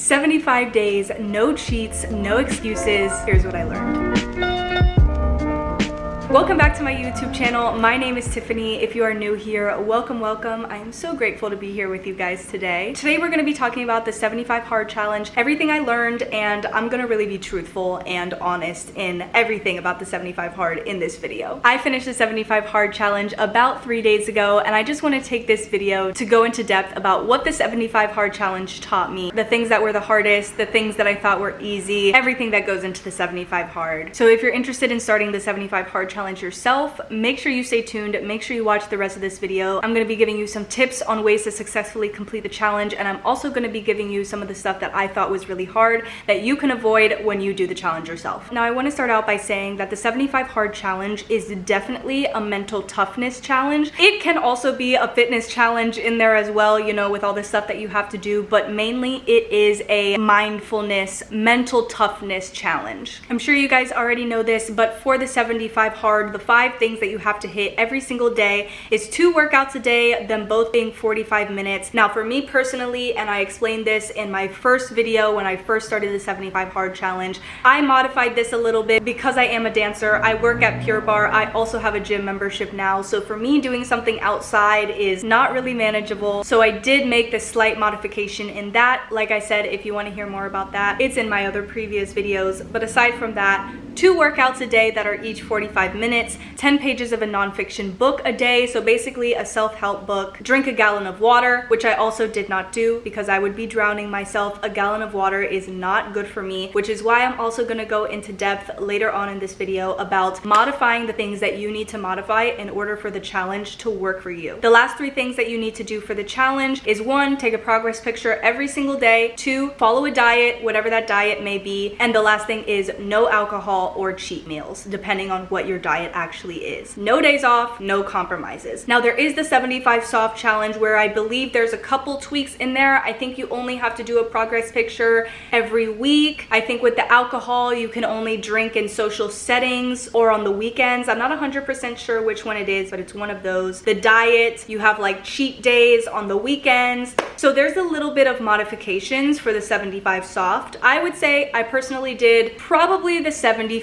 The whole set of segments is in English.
75 days, no cheats, no excuses. Here's what I learned. Welcome back to my YouTube channel. My name is Tiffany. If you are new here, welcome. I am so grateful to be here with you guys today. Today we're going to be talking about the 75 hard challenge, everything I learned, and I'm going to really be truthful and honest in everything about the 75 hard in this video. I finished the 75 hard challenge about 3 days ago, and I just want to take this video to go into depth about what the 75 hard challenge taught me, the things that were the hardest, the things that I thought were easy, everything that goes into the 75 hard. So if you're interested in starting the 75 hard challenge yourself, make sure you stay tuned, make sure you watch the rest of this video. I'm going to be giving you some tips on ways to successfully complete the challenge, and I'm also going to be giving you some of the stuff that I thought was really hard that you can avoid when you do the challenge yourself. Now I want to start out by saying that the 75 hard challenge is definitely a mental toughness challenge. It can also be a fitness challenge in there as well, you know, with all the stuff that you have to do, but mainly it is a mindfulness, mental toughness challenge. I'm sure you guys already know this, but for the 75 hard, the 5 things that you have to hit every single day is 2 workouts a day, them both being 45 minutes. Now for me personally, and I explained this in my first video when I first started the 75 hard challenge, I modified this a little bit because I am a dancer. I work at Pure Barre. I also have a gym membership now, so for me doing something outside is not really manageable. So I did make this slight modification in that. Like I said, if you want to hear more about that, it's in my other previous videos. But aside from that, 2 workouts a day that are each 45 minutes, 10 pages of a nonfiction book a day, so basically a self-help book, drink a gallon of water, which I also did not do because I would be drowning myself. A gallon of water is not good for me, which is why I'm also going to go into depth later on in this video about modifying the things that you need to modify in order for the challenge to work for you. The last 3 things that you need to do for the challenge is 1, take a progress picture every single day, 2, follow a diet, whatever that diet may be, and the last thing is no alcohol or cheat meals, depending on what your diet actually is. No days off, no compromises. Now there is the 75 soft challenge where I believe there's a couple tweaks in there. I think you only have to do a progress picture every week. I think with the alcohol, you can only drink in social settings or on the weekends. I'm not 100% sure which one it is, but it's one of those. The diet, you have like cheat days on the weekends. So there's a little bit of modifications for the 75 soft. I would say I personally did probably the 75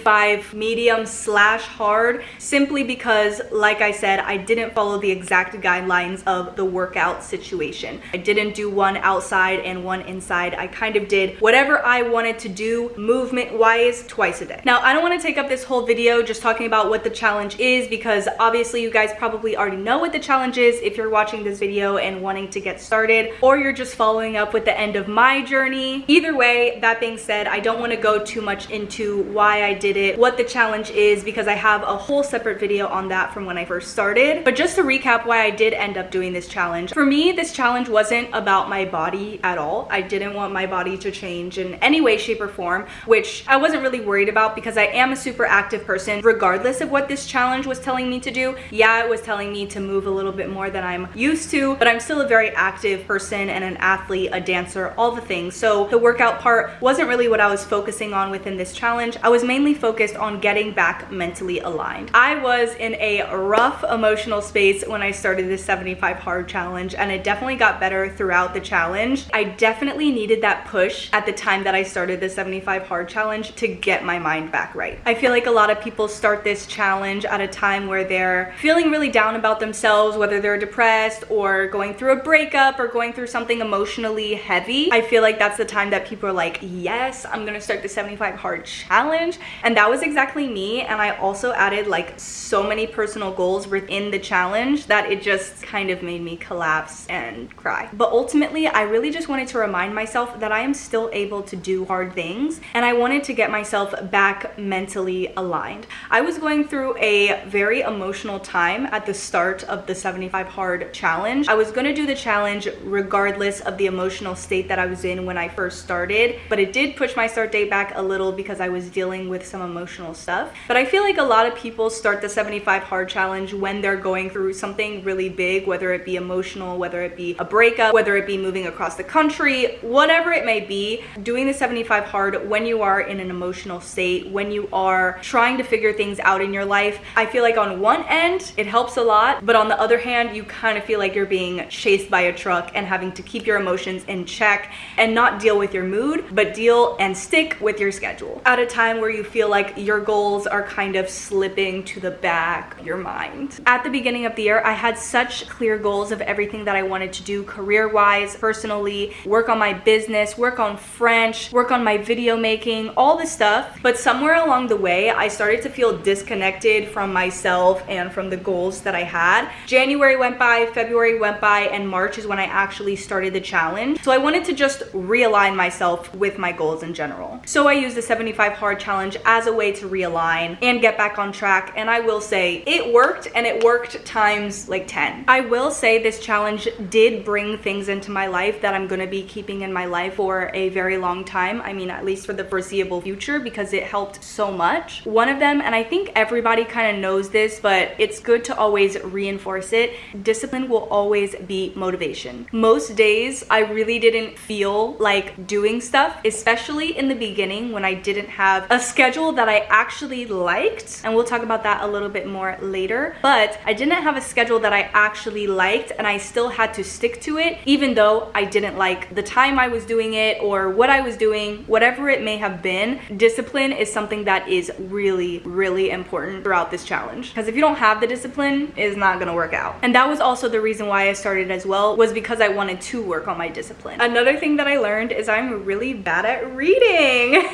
medium / hard, simply because, like I said, I didn't follow the exact guidelines of the workout situation. I didn't do one outside and one inside. I kind of did whatever I wanted to do movement wise twice a day. Now I don't want to take up this whole video just talking about what the challenge is, because obviously you guys probably already know what the challenge is if you're watching this video and wanting to get started, or you're just following up with the end of my journey. Either way, that being said, I don't want to go too much into why I did it, what the challenge is, because I have a whole separate video on that from when I first started. But just to recap why I did end up doing this challenge, for me this challenge wasn't about my body at all. I didn't want my body to change in any way, shape, or form, which I wasn't really worried about because I am a super active person regardless of what this challenge was telling me to do. Yeah, it was telling me to move a little bit more than I'm used to, but I'm still a very active person and an athlete, a dancer, all the things. So the workout part wasn't really what I was focusing on within this challenge. I was mainly focused on getting back mentally aligned. I was in a rough emotional space when I started this 75 hard challenge, and it definitely got better throughout the challenge. I definitely needed that push at the time that I started the 75 hard challenge to get my mind back right. I feel like a lot of people start this challenge at a time where they're feeling really down about themselves, whether they're depressed or going through a breakup or going through something emotionally heavy. I feel like that's the time that people are like, yes, I'm gonna start the 75 hard challenge. And that was exactly me. And I also added like so many personal goals within the challenge that it just kind of made me collapse and cry. But ultimately, I really just wanted to remind myself that I am still able to do hard things, and I wanted to get myself back mentally aligned. I was going through a very emotional time at the start of the 75 hard challenge. I was going to do the challenge regardless of the emotional state that I was in when I first started, but it did push my start date back a little because I was dealing with some emotional stuff. But I feel like a lot lot of people start the 75 hard challenge when they're going through something really big, whether it be emotional, whether it be a breakup, whether it be moving across the country, whatever it may be. Doing the 75 hard when you are in an emotional state, when you are trying to figure things out in your life, I feel like on one end it helps a lot, but on the other hand you kind of feel like you're being chased by a truck and having to keep your emotions in check and not deal with your mood, but deal and stick with your schedule at a time where you feel like your goals are kind of slipping to the back of your mind. At the beginning of the year, I had such clear goals of everything that I wanted to do career-wise, personally, work on my business, work on French, work on my video making, all this stuff. But somewhere along the way, I started to feel disconnected from myself and from the goals that I had. January went by, February went by, and March is when I actually started the challenge. So I wanted to just realign myself with my goals in general. So I used the 75 hard challenge as a way to realign and get back on track. And I will say it worked, and it worked times like 10. I will say this challenge did bring things into my life that I'm gonna be keeping in my life for a very long time. I mean, at least for the foreseeable future, because it helped so much. One of them, and I think everybody kind of knows this, but it's good to always reinforce it, discipline will always be motivation. Most days I really didn't feel like doing stuff, especially in the beginning when I didn't have a schedule that I actually liked, and we'll talk about that a little bit more later. But I didn't have a schedule that I actually liked, and I still had to stick to it even though I didn't like the time I was doing it or what I was doing, whatever it may have been. Discipline is something that is really, really important throughout this challenge, because if you don't have the discipline, it's not gonna work out. And that was also the reason why I started as well, was because I wanted to work on my discipline. Another thing that I learned is I'm really bad at reading.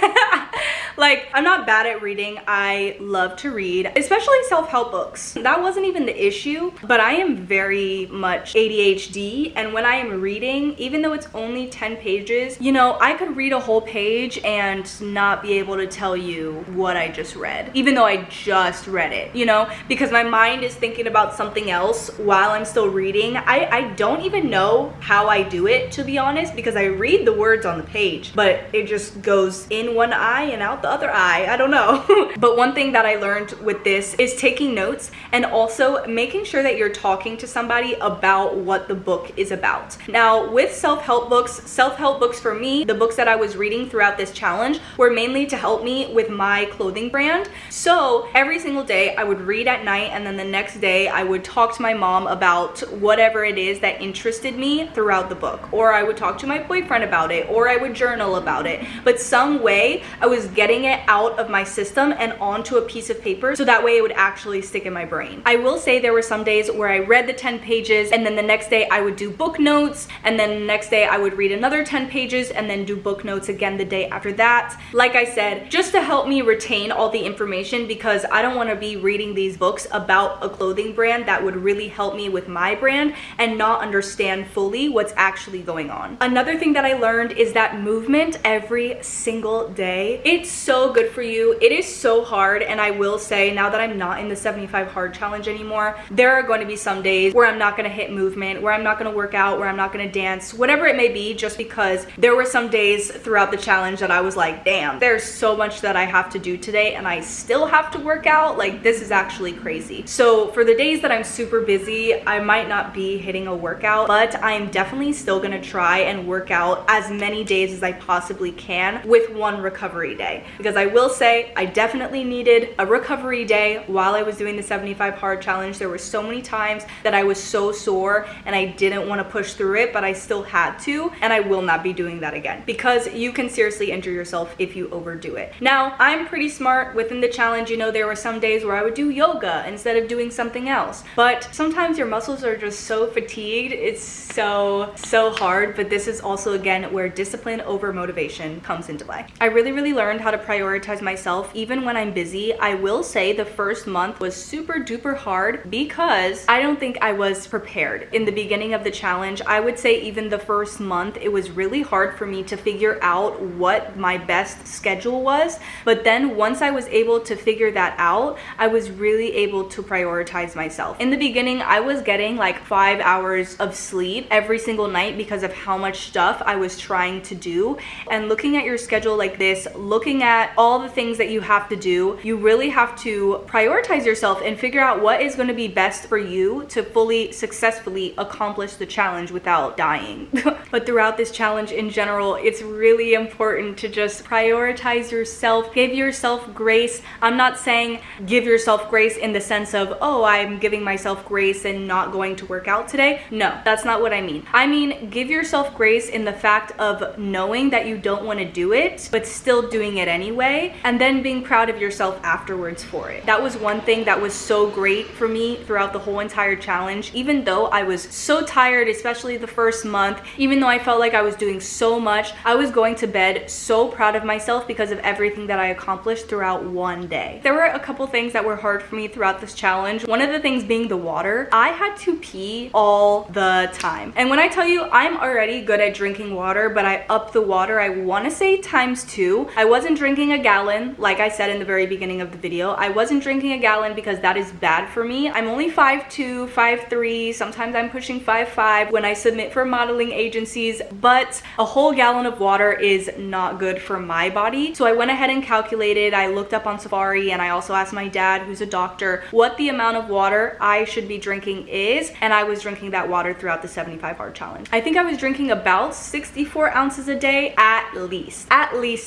Like, I'm not bad at reading. I love to read, especially self-help books. That wasn't even the issue, but I am very much ADHD, and when I am reading, even though it's only 10 pages, you know, I could read a whole page and not be able to tell you what I just read, even though I just read it, you know, because my mind is thinking about something else while I'm still reading. I don't even know how I do it, to be honest, because I read the words on the page, but it just goes in one eye and out the other eye. I don't know. But one thing that I learned with this is taking notes, and also making sure that you're talking to somebody about what the book is about. Now, with self-help books for me, the books that I was reading throughout this challenge were mainly to help me with my clothing brand. So every single day I would read at night, and then the next day I would talk to my mom about whatever it is that interested me throughout the book, or I would talk to my boyfriend about it, or I would journal about it. But some way I was getting it out of my system and onto a piece of paper, so that way it would actually stick in my brain. I will say there were some days where I read the 10 pages, and then the next day I would do book notes, and then the next day I would read another 10 pages and then do book notes again the day after that. Like I said, just to help me retain all the information, because I don't want to be reading these books about a clothing brand that would really help me with my brand and not understand fully what's actually going on. Another thing that I learned is that movement every single day, it's so good for you. It is so hard, and I will say, now that I'm not in the 75 hard challenge anymore, there are going to be some days where I'm not going to hit movement, where I'm not going to work out, where I'm not going to dance, whatever it may be, just because there were some days throughout the challenge that I was like, damn, there's so much that I have to do today and I still have to work out. Like, this is actually crazy. So for the days that I'm super busy, I might not be hitting a workout, but I'm definitely still going to try and work out as many days as I possibly can with one recovery day, because I will say I definitely needed a recovery day while I was doing the 75 hard challenge. There were so many times that I was so sore and I didn't want to push through it, but I still had to, and I will not be doing that again, because you can seriously injure yourself if you overdo it. Now, I'm pretty smart within the challenge. You know, there were some days where I would do yoga instead of doing something else, but sometimes your muscles are just so fatigued. It's so hard. But this is also, again, where discipline over motivation comes into play. I really learned how to prioritize myself even when I'm busy. I will say the first month was super duper hard because I don't think I was prepared. In the beginning of the challenge, I would say even the first month, it was really hard for me to figure out what my best schedule was. But then once I was able to figure that out, I was really able to prioritize myself. In the beginning, I was getting like 5 hours of sleep every single night because of how much stuff I was trying to do. And looking at your schedule like this, looking at at all the things that you have to do, you really have to prioritize yourself and figure out what is going to be best for you to fully successfully accomplish the challenge without dying. But throughout this challenge in general, it's really important to just prioritize yourself, give yourself grace. I'm not saying give yourself grace in the sense of, oh, I'm giving myself grace and not going to work out today. No, that's not what I mean. I mean, give yourself grace in the fact of knowing that you don't want to do it, but still doing it anyway, and then being proud of yourself afterwards for it. That was one thing that was so great for me throughout the whole entire challenge. Even though I was so tired, especially the first month, even though I felt like I was doing so much, I was going to bed so proud of myself because of everything that I accomplished throughout one day. There were a couple things that were hard for me throughout this challenge. One of the things being the water. I had to pee all the time. And when I tell you I'm already good at drinking water, but I upped the water, I want to say ×2. I wasn't drinking a gallon, like I said in the very beginning of the video. I wasn't drinking a gallon because that is bad for me. I'm only 5'2", 5'3", sometimes I'm pushing 5'5" when I submit for modeling agencies, but a whole gallon of water is not good for my body. So I went ahead and calculated. I looked up on Safari, and I also asked my dad, who's a doctor, what the amount of water I should be drinking is, and I was drinking that water throughout the 75 hard challenge. I think I was drinking about 64 ounces a day at least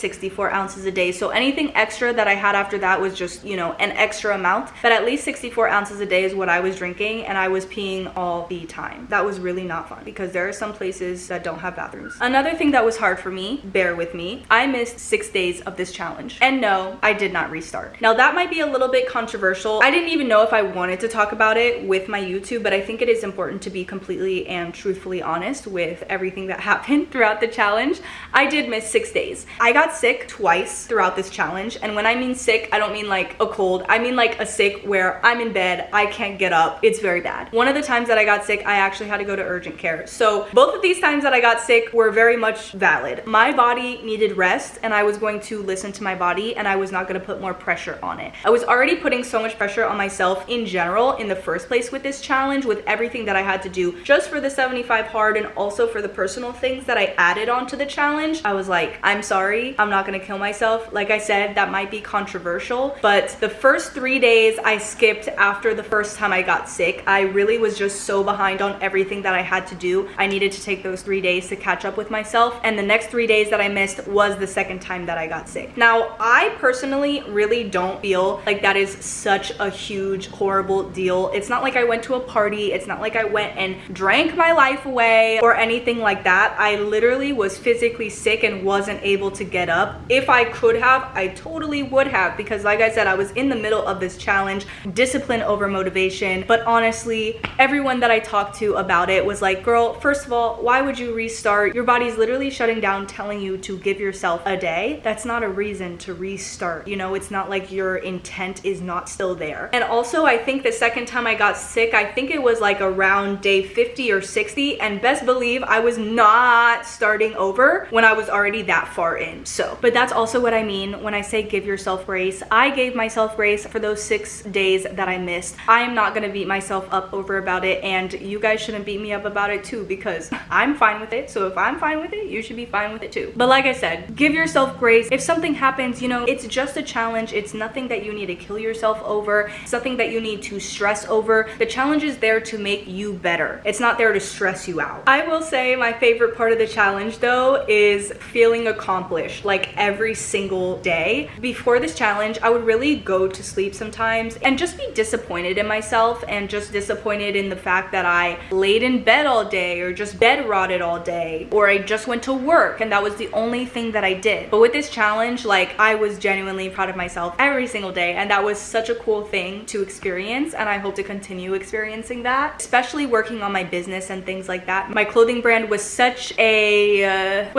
64 ounces a day. So anything extra that I had after that was just, you know, an extra amount, but at least 64 ounces a day is what I was drinking, and I was peeing all the time. That was really not fun because there are some places that don't have bathrooms. Another thing that was hard for me, bear with me, I missed 6 days of this challenge, and no, I did not restart. Now that might be a little bit controversial. I didn't even know if I wanted to talk about it with my YouTube, but I think it is important to be completely and truthfully honest with everything that happened throughout the challenge. I did miss 6 days. I got sick twice throughout this challenge, and when I mean sick, I don't mean like a cold. I mean like a sick where I'm in bed, I can't get up. It's very bad. One of the times that I got sick, I actually had to go to urgent care. So both of these times that I got sick were very much valid. My body needed rest, and I was going to listen to my body, and I was not going to put more pressure on it. I was already putting so much pressure on myself in general in the first place with this challenge, with everything that I had to do just for the 75 hard and also for the personal things that I added onto the challenge. I was like, I'm sorry, I'm not going to kill myself. Like I said, that might be controversial, but the first 3 days I skipped after the first time I got sick. I really was just so behind on everything that I had to do. I needed to take those 3 days to catch up with myself, and the next 3 days that I missed was the second time that I got sick. Now, I personally really don't feel like that is such a huge, horrible deal. It's not like I went to a party. It's not like I went and drank my life away or anything like that. I literally was physically sick and wasn't able to get up. If I could have, I totally would have, because like I said, I was in the middle of this challenge, discipline over motivation. But honestly, everyone that I talked to about it was like, girl, first of all, why would you restart? Your body's literally shutting down, telling you to give yourself a day. That's not a reason to restart. You know, it's not like your intent is not still there. And also, I think the second time I got sick, I think it was like around day 50 or 60, and best believe I was not starting over when I was already that far in. So, but that's also what I mean when I say give yourself grace. I gave myself grace for those 6 days that I missed. I am not gonna beat myself up over about it, and you guys shouldn't beat me up about it too, because I'm fine with it. So if I'm fine with it, you should be fine with it too. But like I said, give yourself grace. If something happens, you know, it's just a challenge. It's nothing that you need to kill yourself over. It's nothing that you need to stress over. The challenge is there to make you better. It's not there to stress you out. I will say my favorite part of the challenge though is feeling accomplished, like every single day. Before this challenge, I would really go to sleep sometimes and just be disappointed in myself, and just disappointed in the fact that I laid in bed all day, or just bed rotted all day, or I just went to work and that was the only thing that I did. But with this challenge, like, I was genuinely proud of myself every single day, and that was such a cool thing to experience, and I hope to continue experiencing that, especially working on my business and things like that. My clothing brand was such a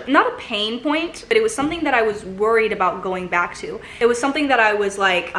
not a pain point, but it was something that I was worried about going back to. It was something that I was like,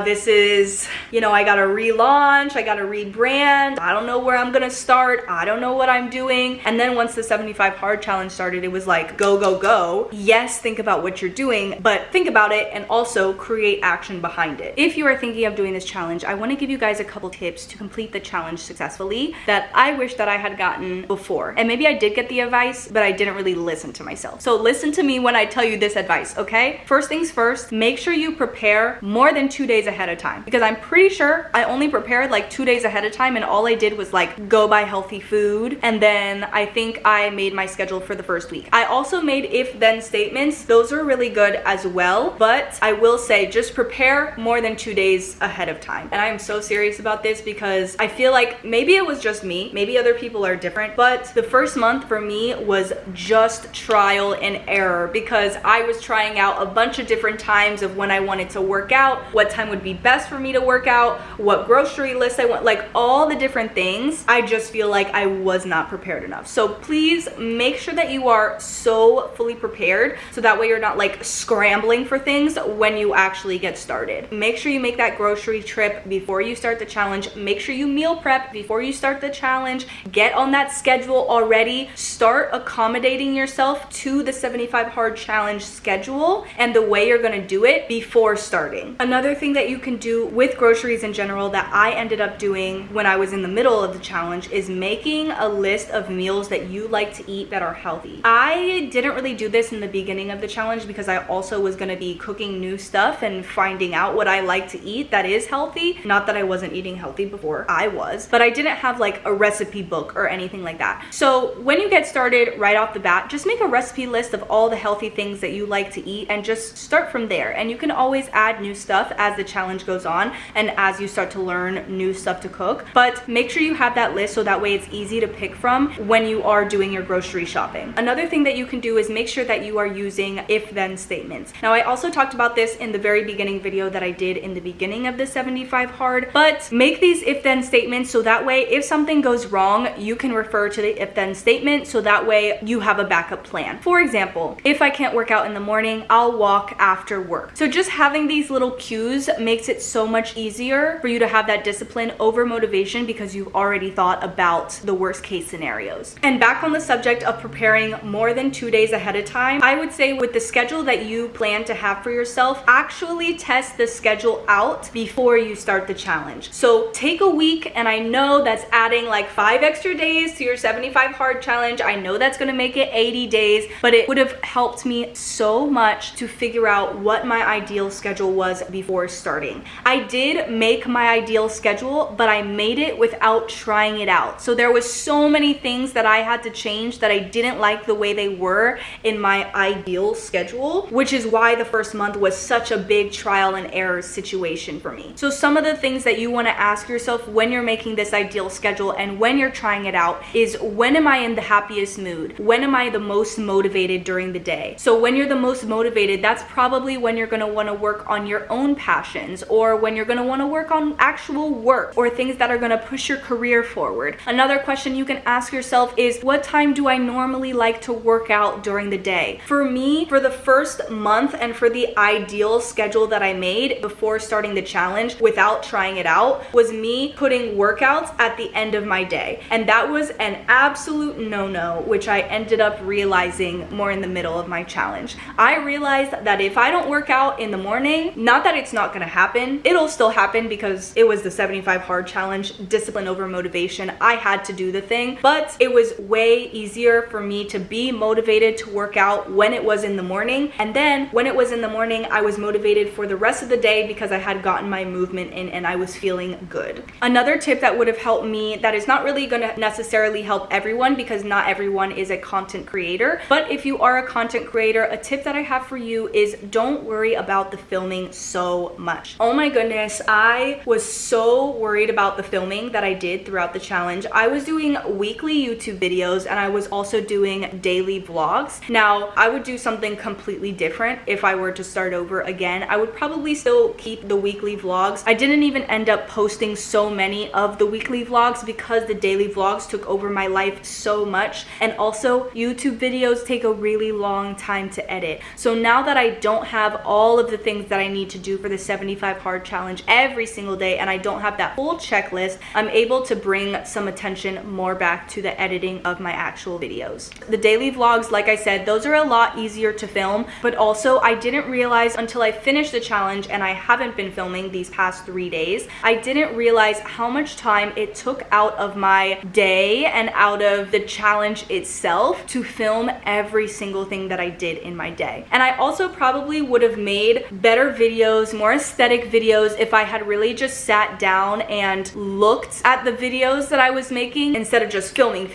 this is, you know, I gotta relaunch, I gotta rebrand, I don't know where I'm gonna start, I don't know what I'm doing. And then once the 75 hard challenge started, it was like, go, go, go. Yes, think about what you're doing, but think about it and also create action behind it. If you are thinking of doing this challenge, I want to give you guys a couple tips to complete the challenge successfully that I wish that I had gotten before. And maybe I did get the advice, but I didn't really listen to myself. So listen to me when I tell you this advice. advice, okay? First things first, make sure you prepare more than 2 days ahead of time, because I'm pretty sure I only prepared like 2 days ahead of time, and all I did was like go buy healthy food, and then I think I made my schedule for the first week. I also made if-then statements. Those are really good as well, but I will say just prepare more than 2 days ahead of time. And I am so serious about this because I feel like maybe it was just me, maybe other people are different, but the first month for me was just trial and error, because I was trying out a bunch of different times of when I wanted to work out, what time would be best for me to work out, what grocery list I want, like all the different things. I just feel like I was not prepared enough. So please make sure that you are so fully prepared, so that way you're not like scrambling for things when you actually get started. Make sure you make that grocery trip before you start the challenge. Make sure you meal prep before you start the challenge. Get on that schedule already. Start accommodating yourself to the 75 hard challenge schedule and the way you're gonna do it before starting. Another thing that you can do with groceries in general that I ended up doing when I was in the middle of the challenge is making a list of meals that you like to eat that are healthy. I didn't really do this in the beginning of the challenge because I also was gonna be cooking new stuff and finding out what I like to eat that is healthy. Not that I wasn't eating healthy before, I was, but I didn't have like a recipe book or anything like that. So when you get started right off the bat, just make a recipe list of all the healthy things that you like to eat and just start from there. And you can always add new stuff as the challenge goes on and as you start to learn new stuff to cook. But make sure you have that list so that way it's easy to pick from when you are doing your grocery shopping. Another thing that you can do is make sure that you are using if-then statements. Now, I also talked about this in the very beginning video that I did in the beginning of the 75 hard, but make these if-then statements so that way if something goes wrong, you can refer to the if-then statement, so that way you have a backup plan. For example, if I can't work out in the morning, I'll walk after work. So just having these little cues makes it so much easier for you to have that discipline over motivation because you've already thought about the worst case scenarios. And back on the subject of preparing more than 2 days ahead of time, I would say with the schedule that you plan to have for yourself, actually test the schedule out before you start the challenge. So take a week, and I know that's adding like 5 extra days to your 75 hard challenge. I know that's gonna make it 80 days, but it would have helped me so much to figure out what my ideal schedule was before starting. I did make my ideal schedule, but I made it without trying it out. So there was so many things that I had to change that I didn't like the way they were in my ideal schedule, which is why the first month was such a big trial and error situation for me. So some of the things that you want to ask yourself when you're making this ideal schedule and when you're trying it out is, when am I in the happiest mood? When am I the most motivated during the day? So when you're the most motivated, that's probably when you're going to want to work on your own passions, or when you're going to want to work on actual work or things that are going to push your career forward. Another question you can ask yourself is, what time do I normally like to work out during the day? For me, for the first month and for the ideal schedule that I made before starting the challenge without trying it out, was me putting workouts at the end of my day. And that was an absolute no-no, which I ended up realizing more in the middle of my challenge. I realized that if I don't work out in the morning, not that it's not gonna happen, it'll still happen because it was the 75 hard challenge, discipline over motivation. I had to do the thing, but it was way easier for me to be motivated to work out when it was in the morning. And then when it was in the morning, I was motivated for the rest of the day because I had gotten my movement in and I was feeling good. Another tip that would have helped me, that is not really gonna necessarily help everyone because not everyone is a content creator, but if you are a content creator, a tip that I have for you is don't worry about the filming so much. Oh my goodness, I was so worried about the filming that I did throughout the challenge. I was doing weekly YouTube videos and I was also doing daily vlogs. Now, I would do something completely different if I were to start over again. I would probably still keep the weekly vlogs. I didn't even end up posting so many of the weekly vlogs because the daily vlogs took over my life so much. And also, YouTube videos take a really long time to edit. So now that I don't have all of the things that I need to do for the 75 hard challenge every single day, and I don't have that full checklist, I'm able to bring some attention more back to the editing of my actual videos. The daily vlogs, like I said, those are a lot easier to film, but also I didn't realize until I finished the challenge, and I haven't been filming these past 3 days, I didn't realize how much time it took out of my day and out of the challenge itself to film every single thing that I did in my day. day. And I also probably would have made better videos, more aesthetic videos, if I had really just sat down and looked at the videos that I was making instead of just filming,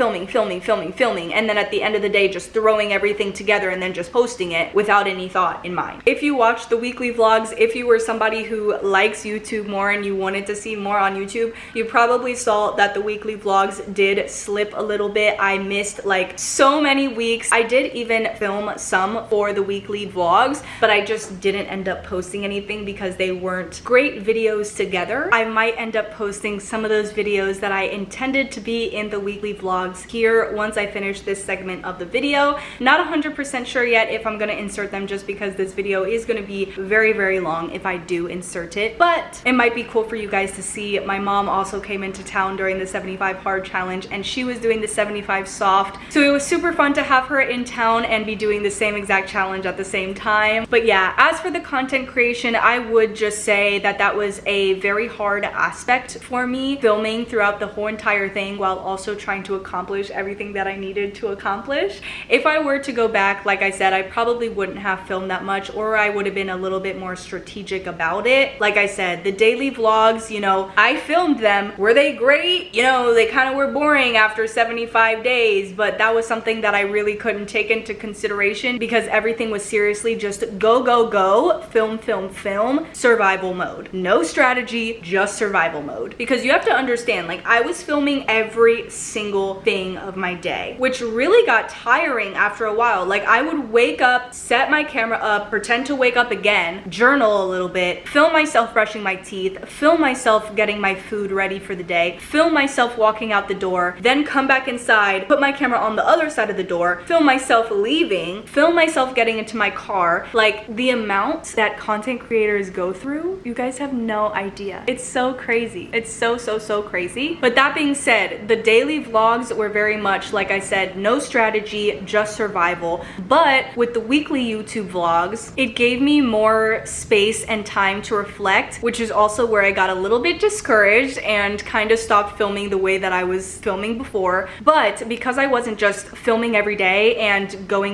and then at the end of the day just throwing everything together and then just posting it without any thought in mind. If you watched the weekly vlogs, if you were somebody who likes YouTube more and you wanted to see more on YouTube, you probably saw that the weekly vlogs did slip a little bit. I missed like so many weeks. I did even film some for the weekly vlogs, but I just didn't end up posting anything because they weren't great videos together. I might end up posting some of those videos that I intended to be in the weekly vlogs here once I finish this segment of the video. Not 100% sure yet if I'm gonna insert them, just because this video is gonna be very long if I do insert it, but it might be cool for you guys to see. My mom also came into town during the 75 hard challenge and she was doing the 75 soft, so it was super fun to have her in town and be doing the same exact challenge at the same time. But yeah, as for the content creation, I would just say that that was a very hard aspect for me, filming throughout the whole entire thing while also trying to accomplish everything that I needed to accomplish. If I were to go back, like I said, I probably wouldn't have filmed that much, or I would have been a little bit more strategic about it. Like I said, the daily vlogs, you know, I filmed them. Were they great? You know, they kind of were boring after 75 days, but that was something that I really couldn't take into consideration because everything was seriously just go, film, survival mode. No strategy, just survival mode. Because you have to understand, like, I was filming every single thing of my day, which really got tiring after a while. Like, I would wake up, set my camera up, pretend to wake up again, journal a little bit, film myself brushing my teeth, film myself getting my food ready for the day, film myself walking out the door, then come back inside, put my camera on the other side of the door, film myself leaving, film myself getting into my car. Like, the amount that content creators go through, you guys have no idea. It's so crazy. It's so crazy. But that being said, the daily vlogs were very much, like I said, no strategy, just survival. But with the weekly YouTube vlogs, it gave me more space and time to reflect, which is also where I got a little bit discouraged and kind of stopped filming the way that I was filming before. But because I wasn't just filming every day and going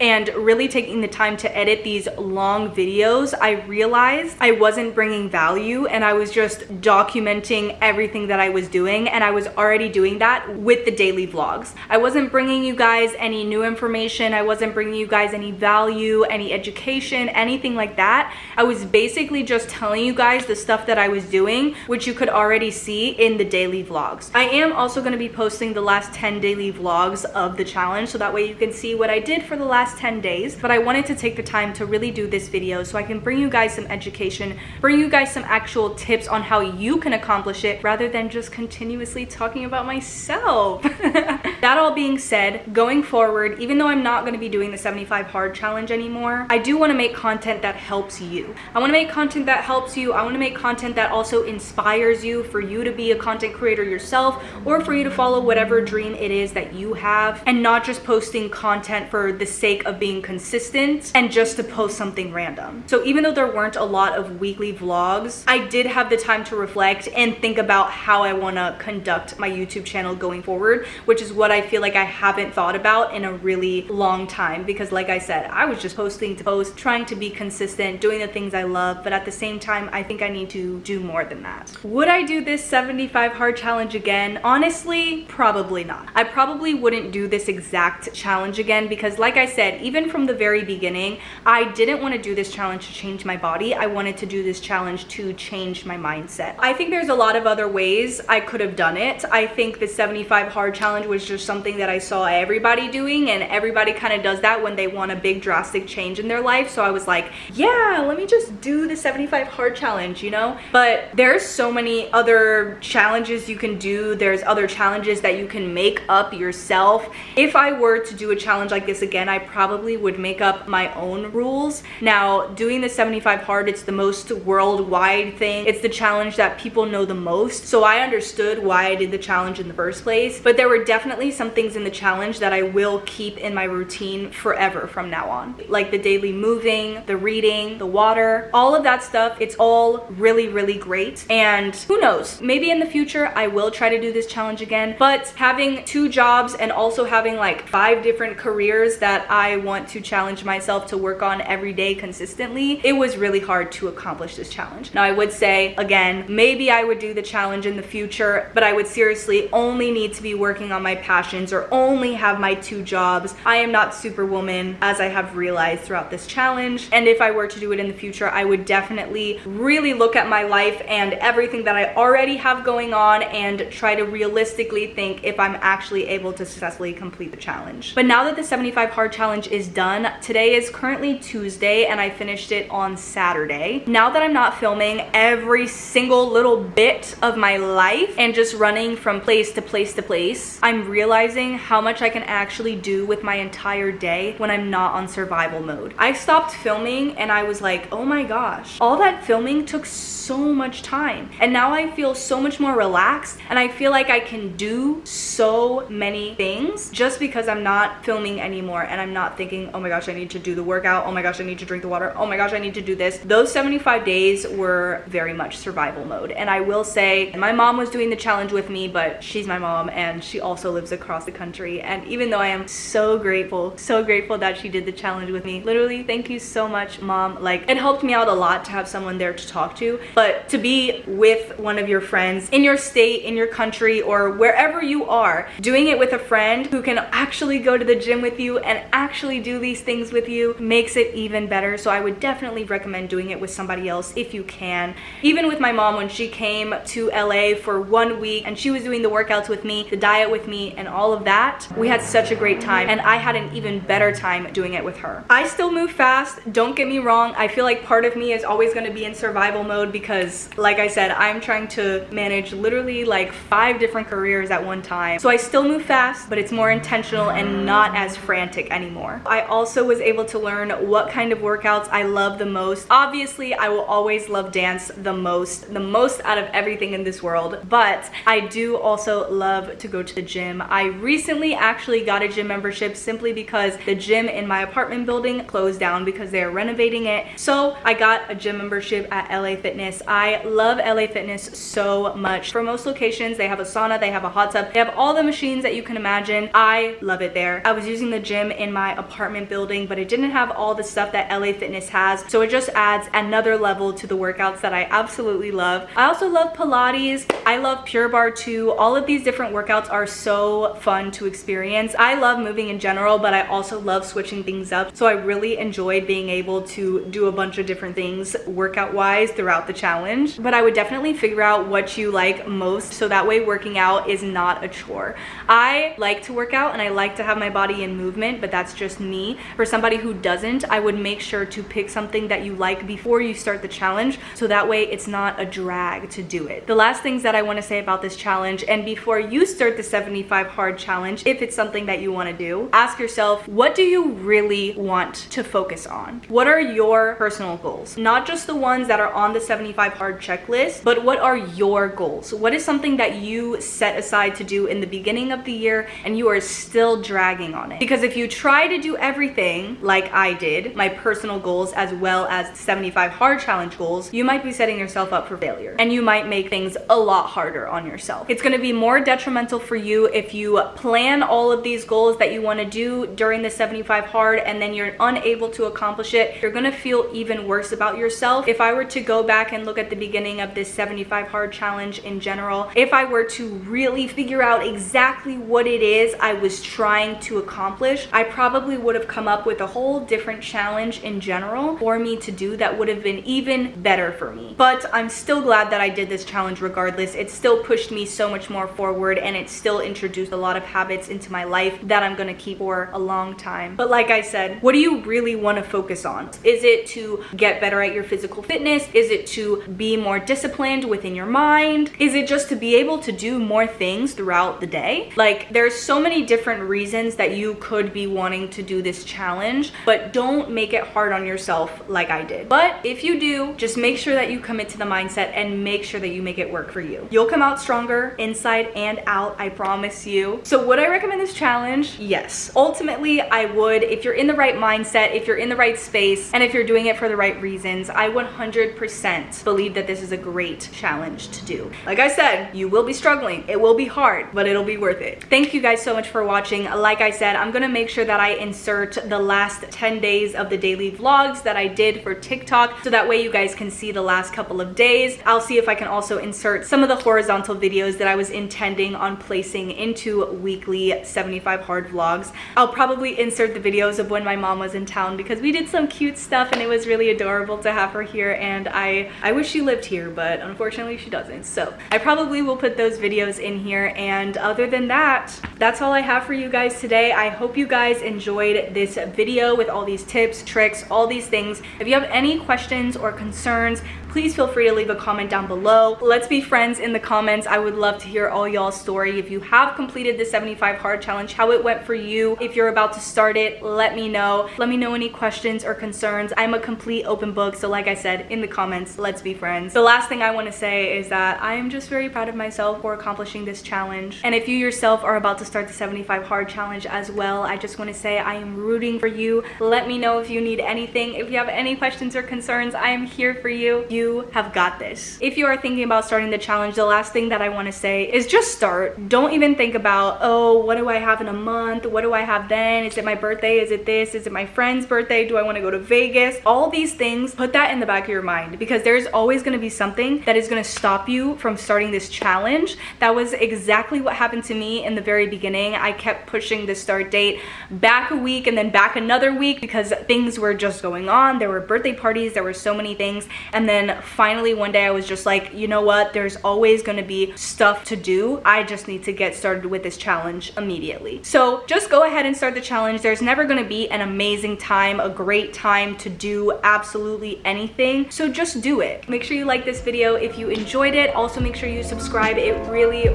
and really taking the time to edit these long videos, I realized I wasn't bringing value and I was just documenting everything that I was doing, and I was already doing that with the daily vlogs. I wasn't bringing you guys any new information. I wasn't bringing you guys any value, any education, anything like that. I was basically just telling you guys the stuff that I was doing, which you could already see in the daily vlogs. I am also going to be posting the last 10 daily vlogs of the challenge, so that way you can see what I did for the last 10 days. But I wanted to take the time to really do this video so I can bring you guys some education, bring you guys some actual tips on how you can accomplish it rather than just continuously talking about myself. That all being said, going forward, even though I'm not going to be doing the 75 hard challenge anymore, I do want to make content that helps you. I want to make content that helps you. I want to make content that also inspires you, for you to be a content creator yourself, or for you to follow whatever dream it is that you have, and not just posting content for the sake of being consistent and just to post something random. So even though there weren't a lot of weekly vlogs, I did have the time to reflect and think about how I want to conduct my YouTube channel going forward, which is what I feel like I haven't thought about in a really long time. Because like I said, I was just posting to post, trying to be consistent, doing the things I love, but at the same time, I think I need to do more than that. Would I do this 75 hard challenge again? Honestly, probably not. I probably wouldn't do this exact challenge again because, like I said, even from the very beginning, I didn't want to do this challenge to change my body. I wanted to do this challenge to change my mindset. I think there's a lot of other ways I could have done it. I think the 75 hard challenge was just something that I saw everybody doing, and everybody kind of does that when they want a big drastic change in their life. So I was like, yeah, let me just do the 75 hard challenge, you know? But there's so many other challenges you can do. There's other challenges that you can make up yourself. If I were to do a challenge like this again, I probably would make up my own rules. Now, doing the 75 hard, it's the most worldwide thing. It's the challenge that people know the most. So I understood why I did the challenge in the first place. But there were definitely some things in the challenge that I will keep in my routine forever from now on. Like the daily moving, the reading, the water, all of that stuff. It's all really, really great. And who knows, maybe in the future I will try to do this challenge again. But having 2 jobs and also having like 5 different careers that that I want to challenge myself to work on every day consistently, it was really hard to accomplish this challenge. Now I would say, again, maybe I would do the challenge in the future, but I would seriously only need to be working on my passions or only have my 2 jobs. I am not Superwoman, as I have realized throughout this challenge. And if I were to do it in the future, I would definitely really look at my life and everything that I already have going on and try to realistically think if I'm actually able to successfully complete the challenge. But now that the 75 hard challenge is done, today is currently Tuesday and I finished it on Saturday. Now that I'm not filming every single little bit of my life and just running from place to place to place, I'm realizing how much I can actually do with my entire day when I'm not on survival mode. I stopped filming and I was like, oh my gosh, all that filming took so much time. And now I feel so much more relaxed and I feel like I can do so many things just because I'm not filming anymore and I'm not thinking, oh my gosh, I need to do the workout. Oh my gosh, I need to drink the water. Oh my gosh, I need to do this. Those 75 days were very much survival mode. And I will say, my mom was doing the challenge with me, but she's my mom and she also lives across the country. And even though I am so grateful that she did the challenge with me, literally, thank you so much, Mom. Like, it helped me out a lot to have someone there to talk to, but to be with one of your friends in your state, in your country, or wherever you are, doing it with a friend who can actually go to the gym with you and actually do these things with you makes it even better. So I would definitely recommend doing it with somebody else if you can. Even with my mom, when she came to LA for 1 week and she was doing the workouts with me, the diet with me, and all of that, we had such a great time and I had an even better time doing it with her. I still move fast, don't get me wrong. I feel like part of me is always going to be in survival mode because, like I said, I'm trying to manage literally like 5 different careers at one time. So I still move fast, but it's more intentional and not as frantic anymore. I also was able to learn what kind of workouts I love the most. Obviously, I will always love dance the most out of everything in this world, but I do also love to go to the gym. I recently actually got a gym membership simply because the gym in my apartment building closed down because they're renovating it. So I got a gym membership at LA Fitness. I love LA Fitness so much. For most locations, they have a sauna, they have a hot tub, they have all the machines that you can imagine. I love it there. I was using the gym in my apartment building, but it didn't have all the stuff that LA Fitness has. So it just adds another level to the workouts that I absolutely love. I also love Pilates. I love Pure Barre too. All of these different workouts are so fun to experience. I love moving in general, but I also love switching things up. So I really enjoyed being able to do a bunch of different things workout wise throughout the challenge. But I would definitely figure out what you like most so that way working out is not a chore. I like to work out and I like to have my body in movement, but that's just me. For somebody who doesn't, I would make sure to pick something that you like before you start the challenge so that way it's not a drag to do it. The last things that I want to say about this challenge, and before you start the 75 hard challenge, if it's something that you want to do, ask yourself, what do you really want to focus on? What are your personal goals? Not just the ones that are on the 75 hard checklist, but what are your goals? What is something that you set aside to do in the beginning of the year and you are still dragging on it? Because if you try to do everything like I did, my personal goals as well as 75 hard challenge goals, you might be setting yourself up for failure and you might make things a lot harder on yourself. It's going to be more detrimental for you if you plan all of these goals that you want to do during the 75 hard and then you're unable to accomplish it. You're going to feel even worse about yourself. If I were to go back and look at the beginning of this 75 hard challenge in general, if I were to really figure out exactly what it is I was trying to accomplish, I probably would have come up with a whole different challenge in general for me to do that would have been even better for me. But I'm still glad that I did this challenge regardless. It still pushed me so much more forward and it still introduced a lot of habits into my life that I'm gonna keep for a long time. But like I said, what do you really want to focus on? Is it to get better at your physical fitness? Is it to be more disciplined within your mind? Is it just to be able to do more things throughout the day? Like, there's so many different reasons that you could be wanting to do this challenge, but don't make it hard on yourself like I did. But if you do, just make sure that you commit to the mindset and make sure that you make it work for you. You'll come out stronger inside and out, I promise you. So would I recommend this challenge? Yes. Ultimately, I would. If you're in the right mindset, if you're in the right space, and if you're doing it for the right reasons, I 100% believe that this is a great challenge to do. Like I said, you will be struggling. It will be hard, but it'll be worth it. Thank you guys so much for watching. Like I said, I'm gonna make sure that that I insert the last 10 days of the daily vlogs that I did for TikTok, so that way you guys can see the last couple of days. I'll see if I can also insert some of the horizontal videos that I was intending on placing into weekly 75 hard vlogs. I'll probably insert the videos of when my mom was in town because we did some cute stuff and it was really adorable to have her here, and I wish she lived here, but unfortunately she doesn't. So I probably will put those videos in here, and other than that, that's all I have for you guys today. I hope you guys enjoyed this video with all these tips, tricks, all these things. If you have any questions or concerns, please feel free to leave a comment down below. Let's be friends in the comments. I would love to hear all y'all's story. If you have completed the 75 hard challenge, how it went for you. If you're about to start it, let me know. Let me know any questions or concerns. I'm a complete open book, so like I said, in the comments, let's be friends. The last thing I want to say is that I am just very proud of myself for accomplishing this challenge. And if you yourself are about to start the 75 hard challenge as well, I just want to say I am rooting for you. Let me know if you need anything. If you have any questions or concerns, I am here for you. You have got this. If you are thinking about starting the challenge, the last thing that I want to say is just start. Don't even think about, oh, what do I have in a month? What do I have then? Is it my birthday? Is it this? Is it my friend's birthday? Do I want to go to Vegas? All these things, put that in the back of your mind, because there's always going to be something that is going to stop you from starting this challenge. That was exactly what happened to me in the very beginning. I kept pushing the start date back a week and then back another week because things were just going on. There were birthday parties, there were so many things, and then finally one day I was just like, you know what, there's always going to be stuff to do. I just need to get started with this challenge immediately. So just go ahead and start the challenge. There's never going to be an amazing time, a great time to do absolutely anything, so just do it. Make sure you like this video if you enjoyed it. Also make sure you subscribe. It really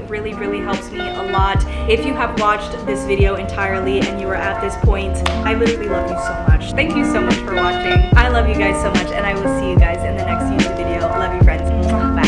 helps me a lot. If you have watched this video entirely and you are at this point, I literally love you so much. Thank you so much for watching. I love you guys so much, and I will see you guys in the next YouTube video. Love you, friends. Bye.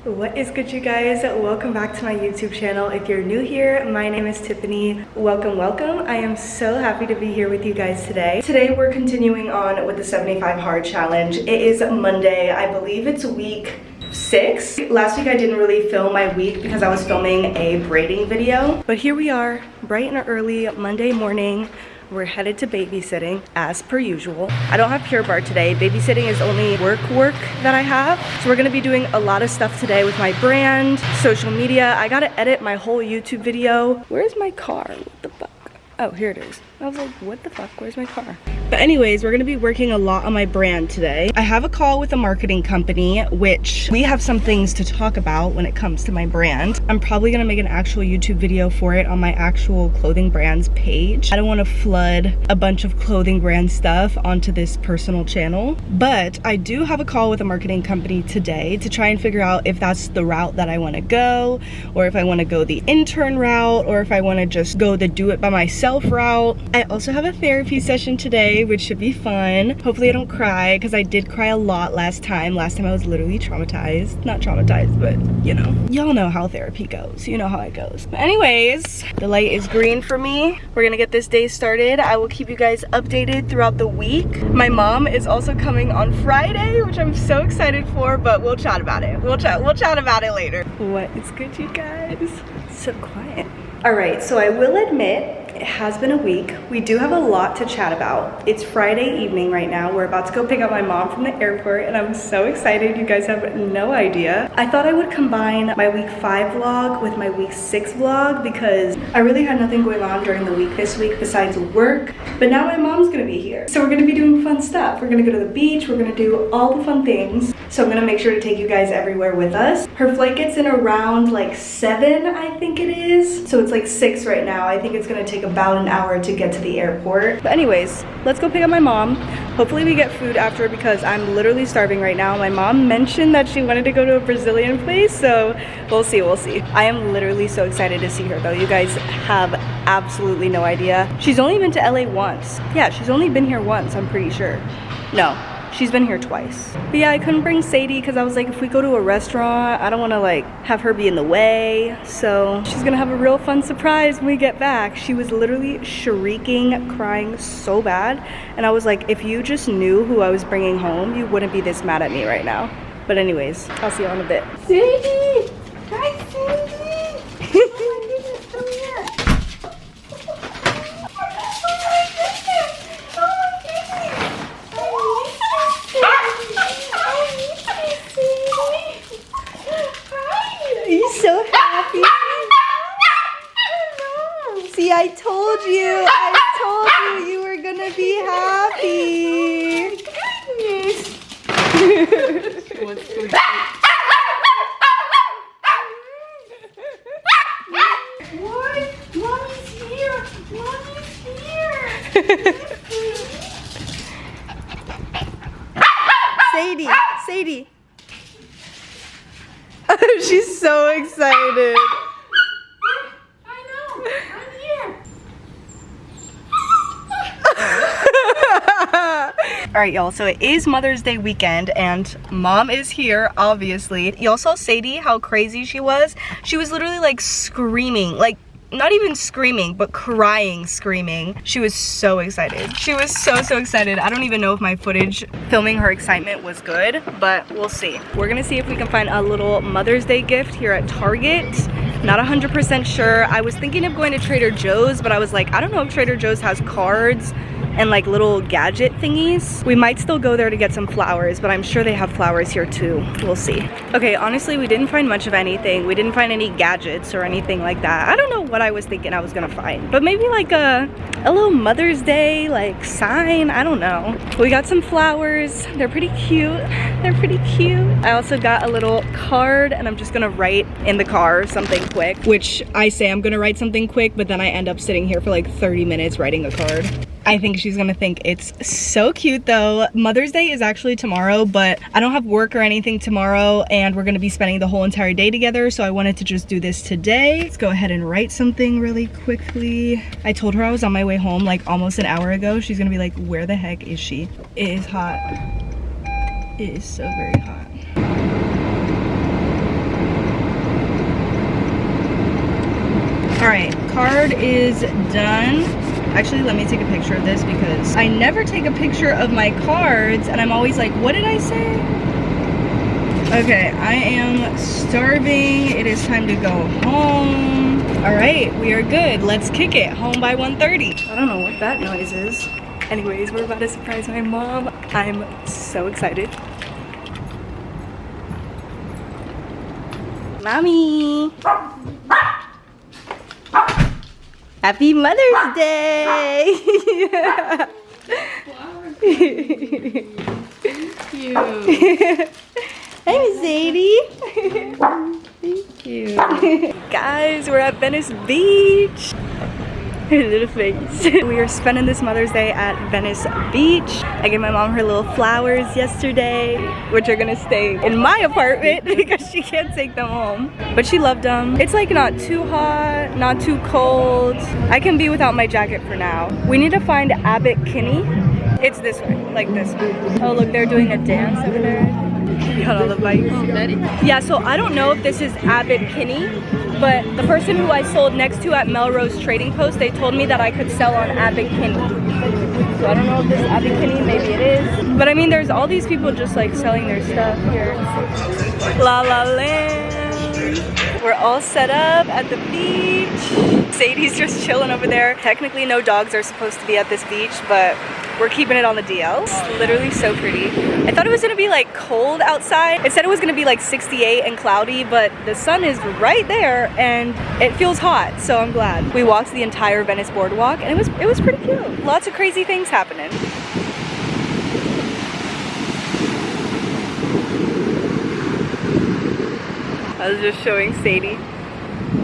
What is good, you guys? Welcome back to my YouTube channel. If you're new here, my name is Tiffany. Welcome. I am so happy to be here with you guys today. Today we're continuing on with the 75 hard challenge. It is Monday. I believe it's week 6. Last week I didn't really film my week because I was filming a braiding video. But here we are, bright and early Monday morning. We're headed to babysitting as per usual. I don't have Pure Barre today. Babysitting is only work that I have. So we're gonna be doing a lot of stuff today with my brand, social media. I gotta edit my whole YouTube video. Where's my car? What the fuck? Oh, here it is. I was like, what the fuck? Where's my car? But anyways, we're gonna be working a lot on my brand today. I have a call with a marketing company, which we have some things to talk about when it comes to my brand. I'm probably gonna make an actual YouTube video for it on my actual clothing brands page. I don't wanna flood a bunch of clothing brand stuff onto this personal channel. But I do have a call with a marketing company today to try and figure out if that's the route that I wanna go, or if I wanna go the intern route, or if I wanna just go the do it by myself route. I also have a therapy session today, which should be fun. Hopefully I don't cry, because I did cry a lot last time. Last time I was literally traumatized. Not traumatized, but you know. Y'all know how therapy goes. You know how it goes. But anyways, the light is green for me. We're gonna get this day started. I will keep you guys updated throughout the week. My mom is also coming on Friday, which I'm so excited for, but we'll chat about it. We'll chat about it later. What is good, you guys? It's so quiet. All right, so I will admit, it has been a week. We do have a lot to chat about. It's Friday evening right now. We're about to go pick up my mom from the airport, and I'm so excited. You guys have no idea. I thought I would combine my week 5 vlog with my week 6 vlog because I really had nothing going on during the week this week besides work. But now my mom's gonna be here. So we're gonna be doing fun stuff. We're gonna go to the beach. We're gonna do all the fun things. So I'm gonna make sure to take you guys everywhere with us. Her flight gets in around like 7, I think it is. So it's like 6 right now. I think it's gonna take about an hour to get to the airport. But anyways, let's go pick up my mom. Hopefully we get food after because I'm literally starving right now. My mom mentioned that she wanted to go to a Brazilian place, so we'll see. I am literally so excited to see her though. You guys have absolutely no idea. She's only been to LA once. Yeah, she's only been here once, I'm pretty sure. No. She's been here twice. But yeah, I couldn't bring Sadie because I was like, if we go to a restaurant, I don't want to like have her be in the way. So she's gonna have a real fun surprise when we get back. She was literally shrieking, crying so bad. And I was like, if you just knew who I was bringing home, you wouldn't be this mad at me right now. But anyways, I'll see you in a bit. Sadie! Hi, Sadie! Oh my goodness, Sadie, Sadie. She's so excited. I know, I'm here. Alright y'all, so it is Mother's Day weekend and mom is here, obviously. Y'all saw Sadie, how crazy she was? She was literally like screaming, like not even screaming, but crying, screaming. She was so excited. She was so excited. I don't even know if my footage filming her excitement was good, but we'll see. We're gonna see if we can find a little Mother's Day gift here at Target. Not 100% sure. I was thinking of going to Trader Joe's, but I was like, I don't know if Trader Joe's has cards and like little gadget thingies. We might still go there to get some flowers, but I'm sure they have flowers here too. We'll see. Okay, honestly, we didn't find much of anything. We didn't find any gadgets or anything like that. I don't know what I was thinking I was gonna find, but maybe like a little Mother's Day like sign. I don't know. We got some flowers. They're pretty cute. They're pretty cute. I also got a little card and I'm just gonna write in the car something quick, which I say I'm gonna write something quick, but then I end up sitting here for like 30 minutes writing a card. I think she's gonna think it's so cute though. Mother's Day is actually tomorrow, but I don't have work or anything tomorrow and we're gonna be spending the whole entire day together, so I wanted to just do this today. Let's go ahead and write something really quickly. I told her I was on my way home like almost an hour ago. She's gonna be like, where the heck is she? It is hot. It is so very hot. All right, card is done. Actually, let me take a picture of this because I never take a picture of my cards and I'm always like, what did I say? Okay, I am starving. It is time to go home. All right, we are good. Let's kick it. Home by 1:30. I don't know what that noise is. Anyways, we're about to surprise my mom. I'm so excited. Mommy. Happy Mother's Day! Thank you. Hey, Sadie. Thank you. Guys, we're at Venice Beach. Her little face. We are spending this Mother's Day at Venice Beach. I gave my mom her little flowers yesterday, which are gonna stay in my apartment because she can't take them home. But she loved them. It's like not too hot, not too cold. I can be without my jacket for now. We need to find Abbot Kinney. It's this way, like this way. Oh look, they're doing a dance over there. Got all the bikes. Yeah, so I don't know if this is Abbot Kinney, but the person who I sold next to at Melrose Trading Post, they told me that I could sell on Abbot Kinney. So I don't know if this is Abbot Kinney, maybe it is. But I mean, there's all these people just like selling their stuff here. La La Land. We're all set up at the beach. Sadie's just chilling over there. Technically, no dogs are supposed to be at this beach, but we're keeping it on the DL. It's literally so pretty. I thought it was gonna be like cold outside. It said it was gonna be like 68 and cloudy, but the sun is right there and it feels hot, so I'm glad. We walked the entire Venice boardwalk and it was pretty cute. Lots of crazy things happening. I was just showing Sadie.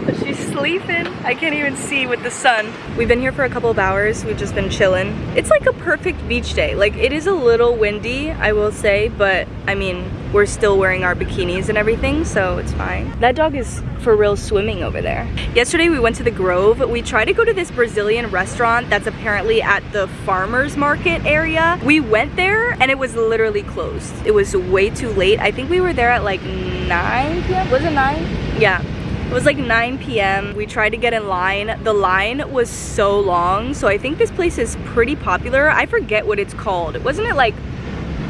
But she's sleeping. I can't even see with the sun. We've been here for a couple of hours. We've just been chilling. It's like a perfect beach day. Like, it is a little windy, I will say, but I mean, we're still wearing our bikinis and everything, so it's fine. That dog is for real swimming over there. Yesterday we went to the Grove. We tried to go to this Brazilian restaurant that's apparently at the farmer's market area. We went there and it was literally closed. It was way too late. I think we were there at like 9 p.m. Was it 9? Yeah. It was like 9 p.m. We tried to get in line. The line was so long, so I think this place is pretty popular. I forget what it's called. Wasn't it like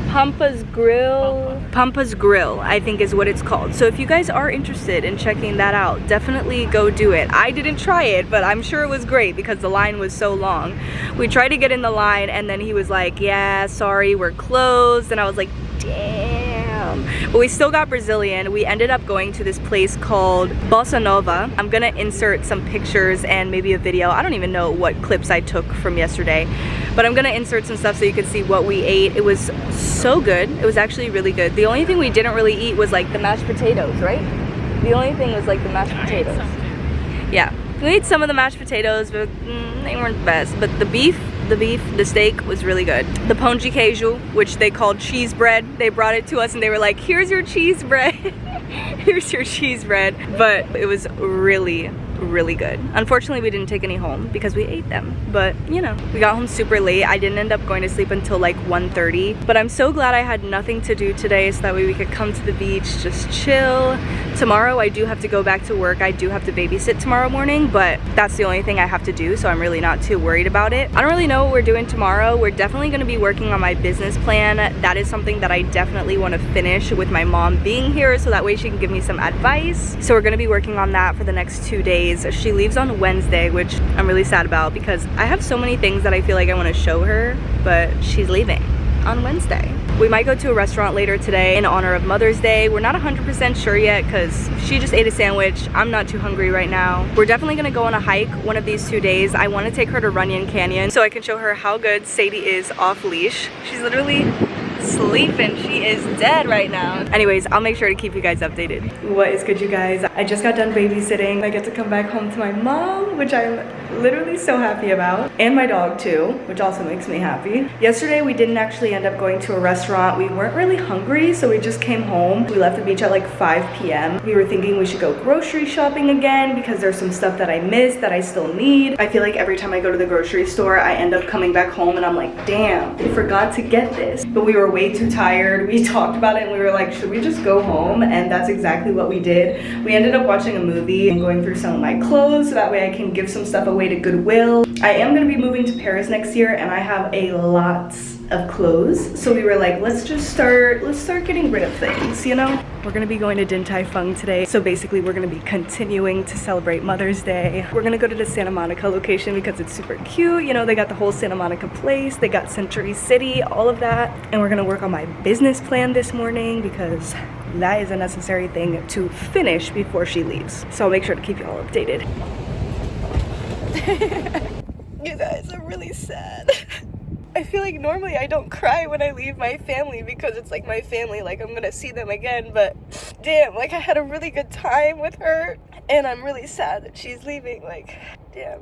Pampa's Grill? Pampa's Grill, I think is what it's called. So if you guys are interested in checking that out, definitely go do it. I didn't try it, but I'm sure it was great because the line was so long. We tried to get in the line and then he was like, yeah, sorry, we're closed. And I was like, damn. But we still got Brazilian. We ended up going to this place called Bossa Nova. I'm gonna insert some pictures and maybe a video. I don't even know what clips I took from yesterday, but I'm gonna insert some stuff so you can see what we ate. It was so good. It was actually really good. The only thing we didn't really eat was like the mashed potatoes, right? The only thing was like the mashed potatoes. Yeah, we ate some of the mashed potatoes, but they weren't the best. But the beef The beef, the steak was really good. The ponji queijo, which they called cheese bread, they brought it to us and they were like, here's your cheese bread. Here's your cheese bread. But it was really good. Unfortunately, we didn't take any home because we ate them, but you know, we got home super late. I didn't end up going to sleep until like 1:30, but I'm so glad I had nothing to do today so that way we could come to the beach, just chill. Tomorrow I do have to go back to work. I do have to babysit tomorrow morning, but that's the only thing I have to do, so I'm really not too worried about it. I don't really know what we're doing tomorrow. We're definitely going to be working on my business plan. That is something that I definitely want to finish with my mom being here, so that way she can give me some advice. So we're going to be working on that for the next 2 days. She leaves on Wednesday, which I'm really sad about because I have so many things that I feel like I want to show her, but she's leaving on Wednesday. We might go to a restaurant later today in honor of Mother's Day. We're not 100% sure yet because she just ate a sandwich. I'm not too hungry right now. We're definitely gonna go on a hike one of these 2 days. I want to take her to Runyon Canyon so I can show her how good Sadie is off leash. She's literally sleeping. She is dead right now. Anyways, I'll make sure to keep you guys updated. What is good, you guys? I just got done babysitting. I get to come back home to my mom, which I'm literally so happy about, and my dog too, which also makes me happy. Yesterday we didn't actually end up going to a restaurant. We weren't really hungry, so we just came home. We left the beach at like 5 p.m. We were thinking we should go grocery shopping again because there's some stuff that I missed that I still need. I feel like every time I go to the grocery store, I end up coming back home and I'm like, damn, I forgot to get this. But we were way too tired. We talked about it and we were like, should we just go home? And that's exactly what we did. We ended up watching a movie and going through some of my clothes so that way I can give some stuff away to Goodwill. I am going to be moving to Paris next year and I have a lot of clothes, so we were like, let's start getting rid of things, you know. We're gonna be going to Din Tai Fung today, so basically we're gonna be continuing to celebrate Mother's Day. We're gonna go to the Santa Monica location because it's super cute, you know. They got the whole Santa Monica place, they got Century City, all of that. And we're gonna work on my business plan this morning because that is a necessary thing to finish before she leaves, so I'll make sure to keep you all updated. You guys, I'm really sad. I feel like normally I don't cry when I leave my family because it's like my family, like I'm gonna see them again, but damn, like I had a really good time with her and I'm really sad that she's leaving, like damn.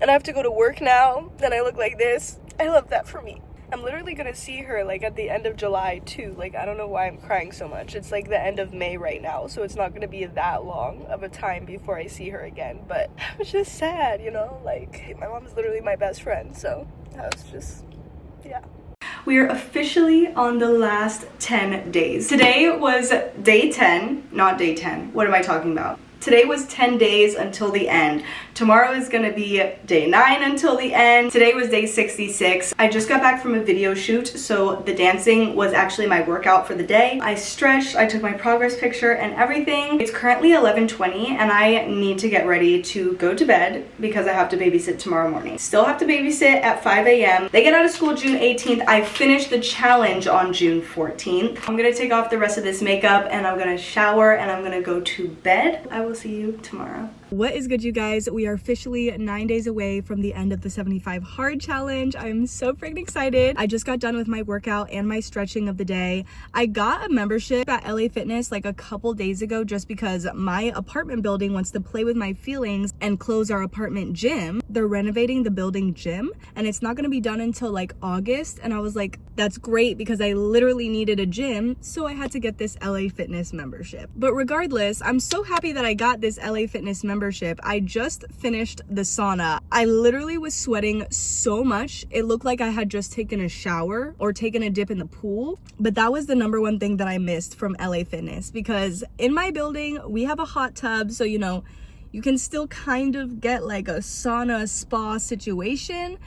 And I have to go to work now and I look like this. I love that for me. I'm literally gonna see her like at the end of July too. Like I don't know why I'm crying so much. It's like the end of May right now, so it's not gonna be that long of a time before I see her again, but it's just sad, you know. Like my mom's literally my best friend, so I was just, yeah. We are officially on the last 10 days. Today was day 10, not day 10. What am I talking about? Today was 10 days until the end. Tomorrow is gonna be day 9 until the end. Today was day 66. I just got back from a video shoot, so the dancing was actually my workout for the day. I stretched, I took my progress picture and everything. It's currently 11:20 and I need to get ready to go to bed because I have to babysit tomorrow morning. Still have to babysit at 5 a.m. They get out of school June 18th. I finished the challenge on June 14th. I'm gonna take off the rest of this makeup and I'm gonna shower and I'm gonna go to bed. I will see you tomorrow. What is good, you guys? We are officially 9 days away from the end of the 75 hard challenge. I'm so freaking excited. I just got done with my workout and my stretching of the day. I got a membership at LA Fitness like a couple days ago just because my apartment building wants to play with my feelings and close our apartment gym. They're renovating the building gym and it's not going to be done until like August, and I was like, that's great because I literally needed a gym, so I had to get this LA Fitness membership. But regardless, I'm so happy that I got this LA Fitness membership. I just finished the sauna. I literally was sweating so much. It looked like I had just taken a shower or taken a dip in the pool. But that was the number one thing that I missed from LA Fitness, because in my building, we have a hot tub. So, you know, you can still kind of get like a sauna spa situation,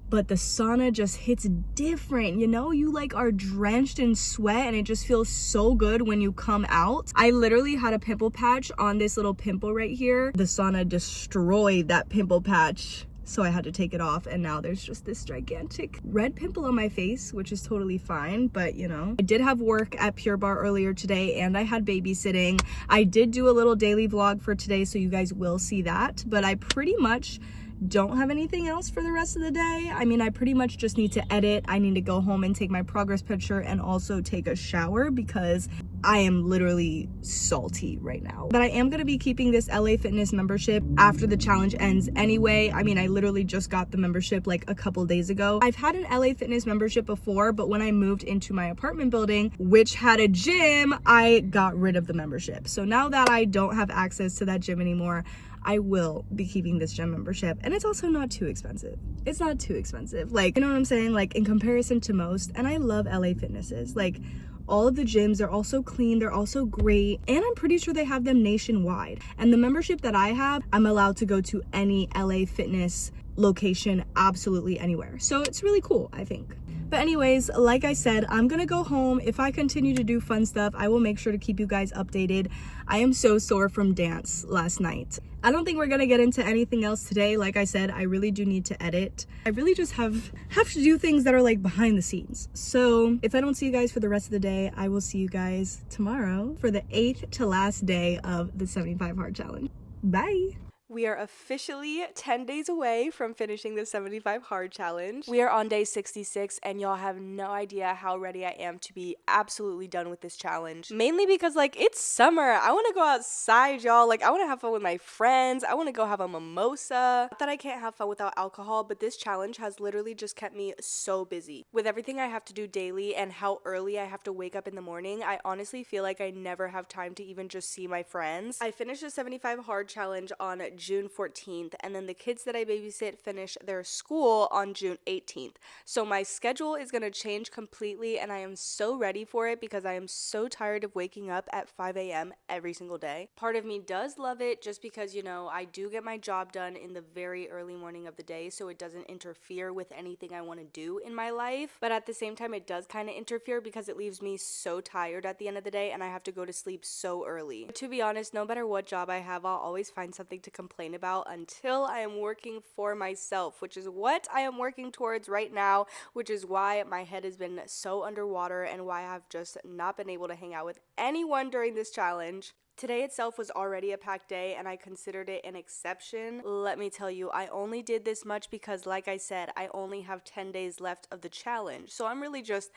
but the sauna just hits different, you know? You like are drenched in sweat and it just feels so good when you come out. I literally had a pimple patch on this little pimple right here. The sauna destroyed that pimple patch, so I had to take it off, and now there's just this gigantic red pimple on my face, which is totally fine, but you know. I did have work at Pure Barre earlier today and I had babysitting. I did do a little daily vlog for today, so you guys will see that, but I pretty much don't have anything else for the rest of the day. I mean, I pretty much just need to edit. I need to go home and take my progress picture and also take a shower because I am literally salty right now. But I am going to be keeping this LA Fitness membership after the challenge ends anyway. I mean, I literally just got the membership like a couple days ago. I've had an LA Fitness membership before, but when I moved into my apartment building, which had a gym, I got rid of the membership. So now that I don't have access to that gym anymore, I will be keeping this gym membership. And it's also not too expensive. It's not too expensive. Like, you know what I'm saying? Like, in comparison to most, and I love LA Fitnesses. Like, all of the gyms, they're also clean, they're also great, and I'm pretty sure they have them nationwide. And the membership that I have, I'm allowed to go to any LA Fitness location absolutely anywhere. So it's really cool, I think. But anyways, like I said, I'm gonna go home. If I continue to do fun stuff, I will make sure to keep you guys updated. I am so sore from dance last night. I don't think we're gonna get into anything else today. Like I said, I really do need to edit. I really just have to do things that are like behind the scenes. So if I don't see you guys for the rest of the day, I will see you guys tomorrow for the 8th to last day of the 75 hard challenge. Bye. We are officially 10 days away from finishing the 75 hard challenge. We are on day 66 and y'all have no idea how ready I am to be absolutely done with this challenge. Mainly because like it's summer. I want to go outside, y'all. Like I want to have fun with my friends. I want to go have a mimosa. Not that I can't have fun without alcohol, but this challenge has literally just kept me so busy. With everything I have to do daily and how early I have to wake up in the morning, I honestly feel like I never have time to even just see my friends. I finished the 75 hard challenge on June 14th, and then the kids that I babysit finish their school on June 18th. So my schedule is going to change completely, and I am so ready for it because I am so tired of waking up at 5 a.m. every single day. Part of me does love it just because, you know, I do get my job done in the very early morning of the day, so it doesn't interfere with anything I want to do in my life. But at the same time, it does kind of interfere because it leaves me so tired at the end of the day, and I have to go to sleep so early. But to be honest, no matter what job I have, I'll always find something to complain about until I am working for myself, which is what I am working towards right now, which is why my head has been so underwater and why I have just not been able to hang out with anyone during this challenge. Today itself was already a packed day and I considered it an exception. Let me tell you, I only did this much because like I said, I only have 10 days left of the challenge. So I'm really just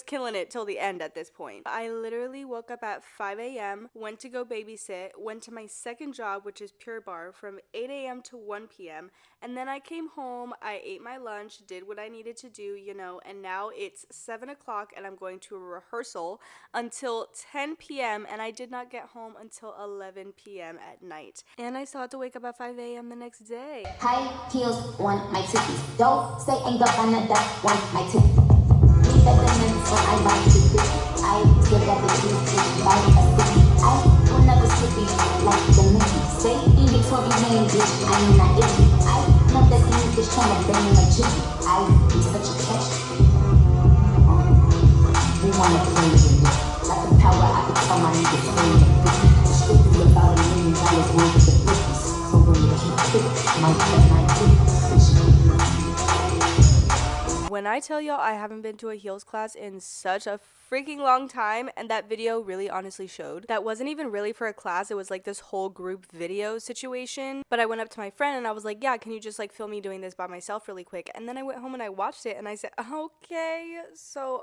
killing it till the end at this point. I literally woke up at 5 a.m., went to go babysit, went to my second job, which is Pure Barre, from 8 a.m. to 1 p.m. And then I came home, I ate my lunch, did what I needed to do, you know, and now it's 7 o'clock and I'm going to a rehearsal until 10 p.m. and I did not get home until 11 p.m. at night. And I still had to wake up at 5 a.m. the next day. High heels on my titties. Don't say ain't gonna that one my titties. Leave at the minutes when I buy tickets. I give that the juice by a city. I will never slip you like the Mickey. Stay in your Tory lane, bitch. I am not icky. I know that you bitch tryna bang my chicky. I be such a catch. We wanna play with you. Like the power I can tell my niggas play with you. Strictly about $1 million worth of the business. So when you keep it, my When I tell y'all I haven't been to a heels class in such a freaking long time, and that video really honestly showed. That wasn't even really for a class, it was like this whole group video situation. But I went up to my friend and I was like, yeah, can you just like film me doing this by myself really quick? And then I went home and I watched it and I said, okay, so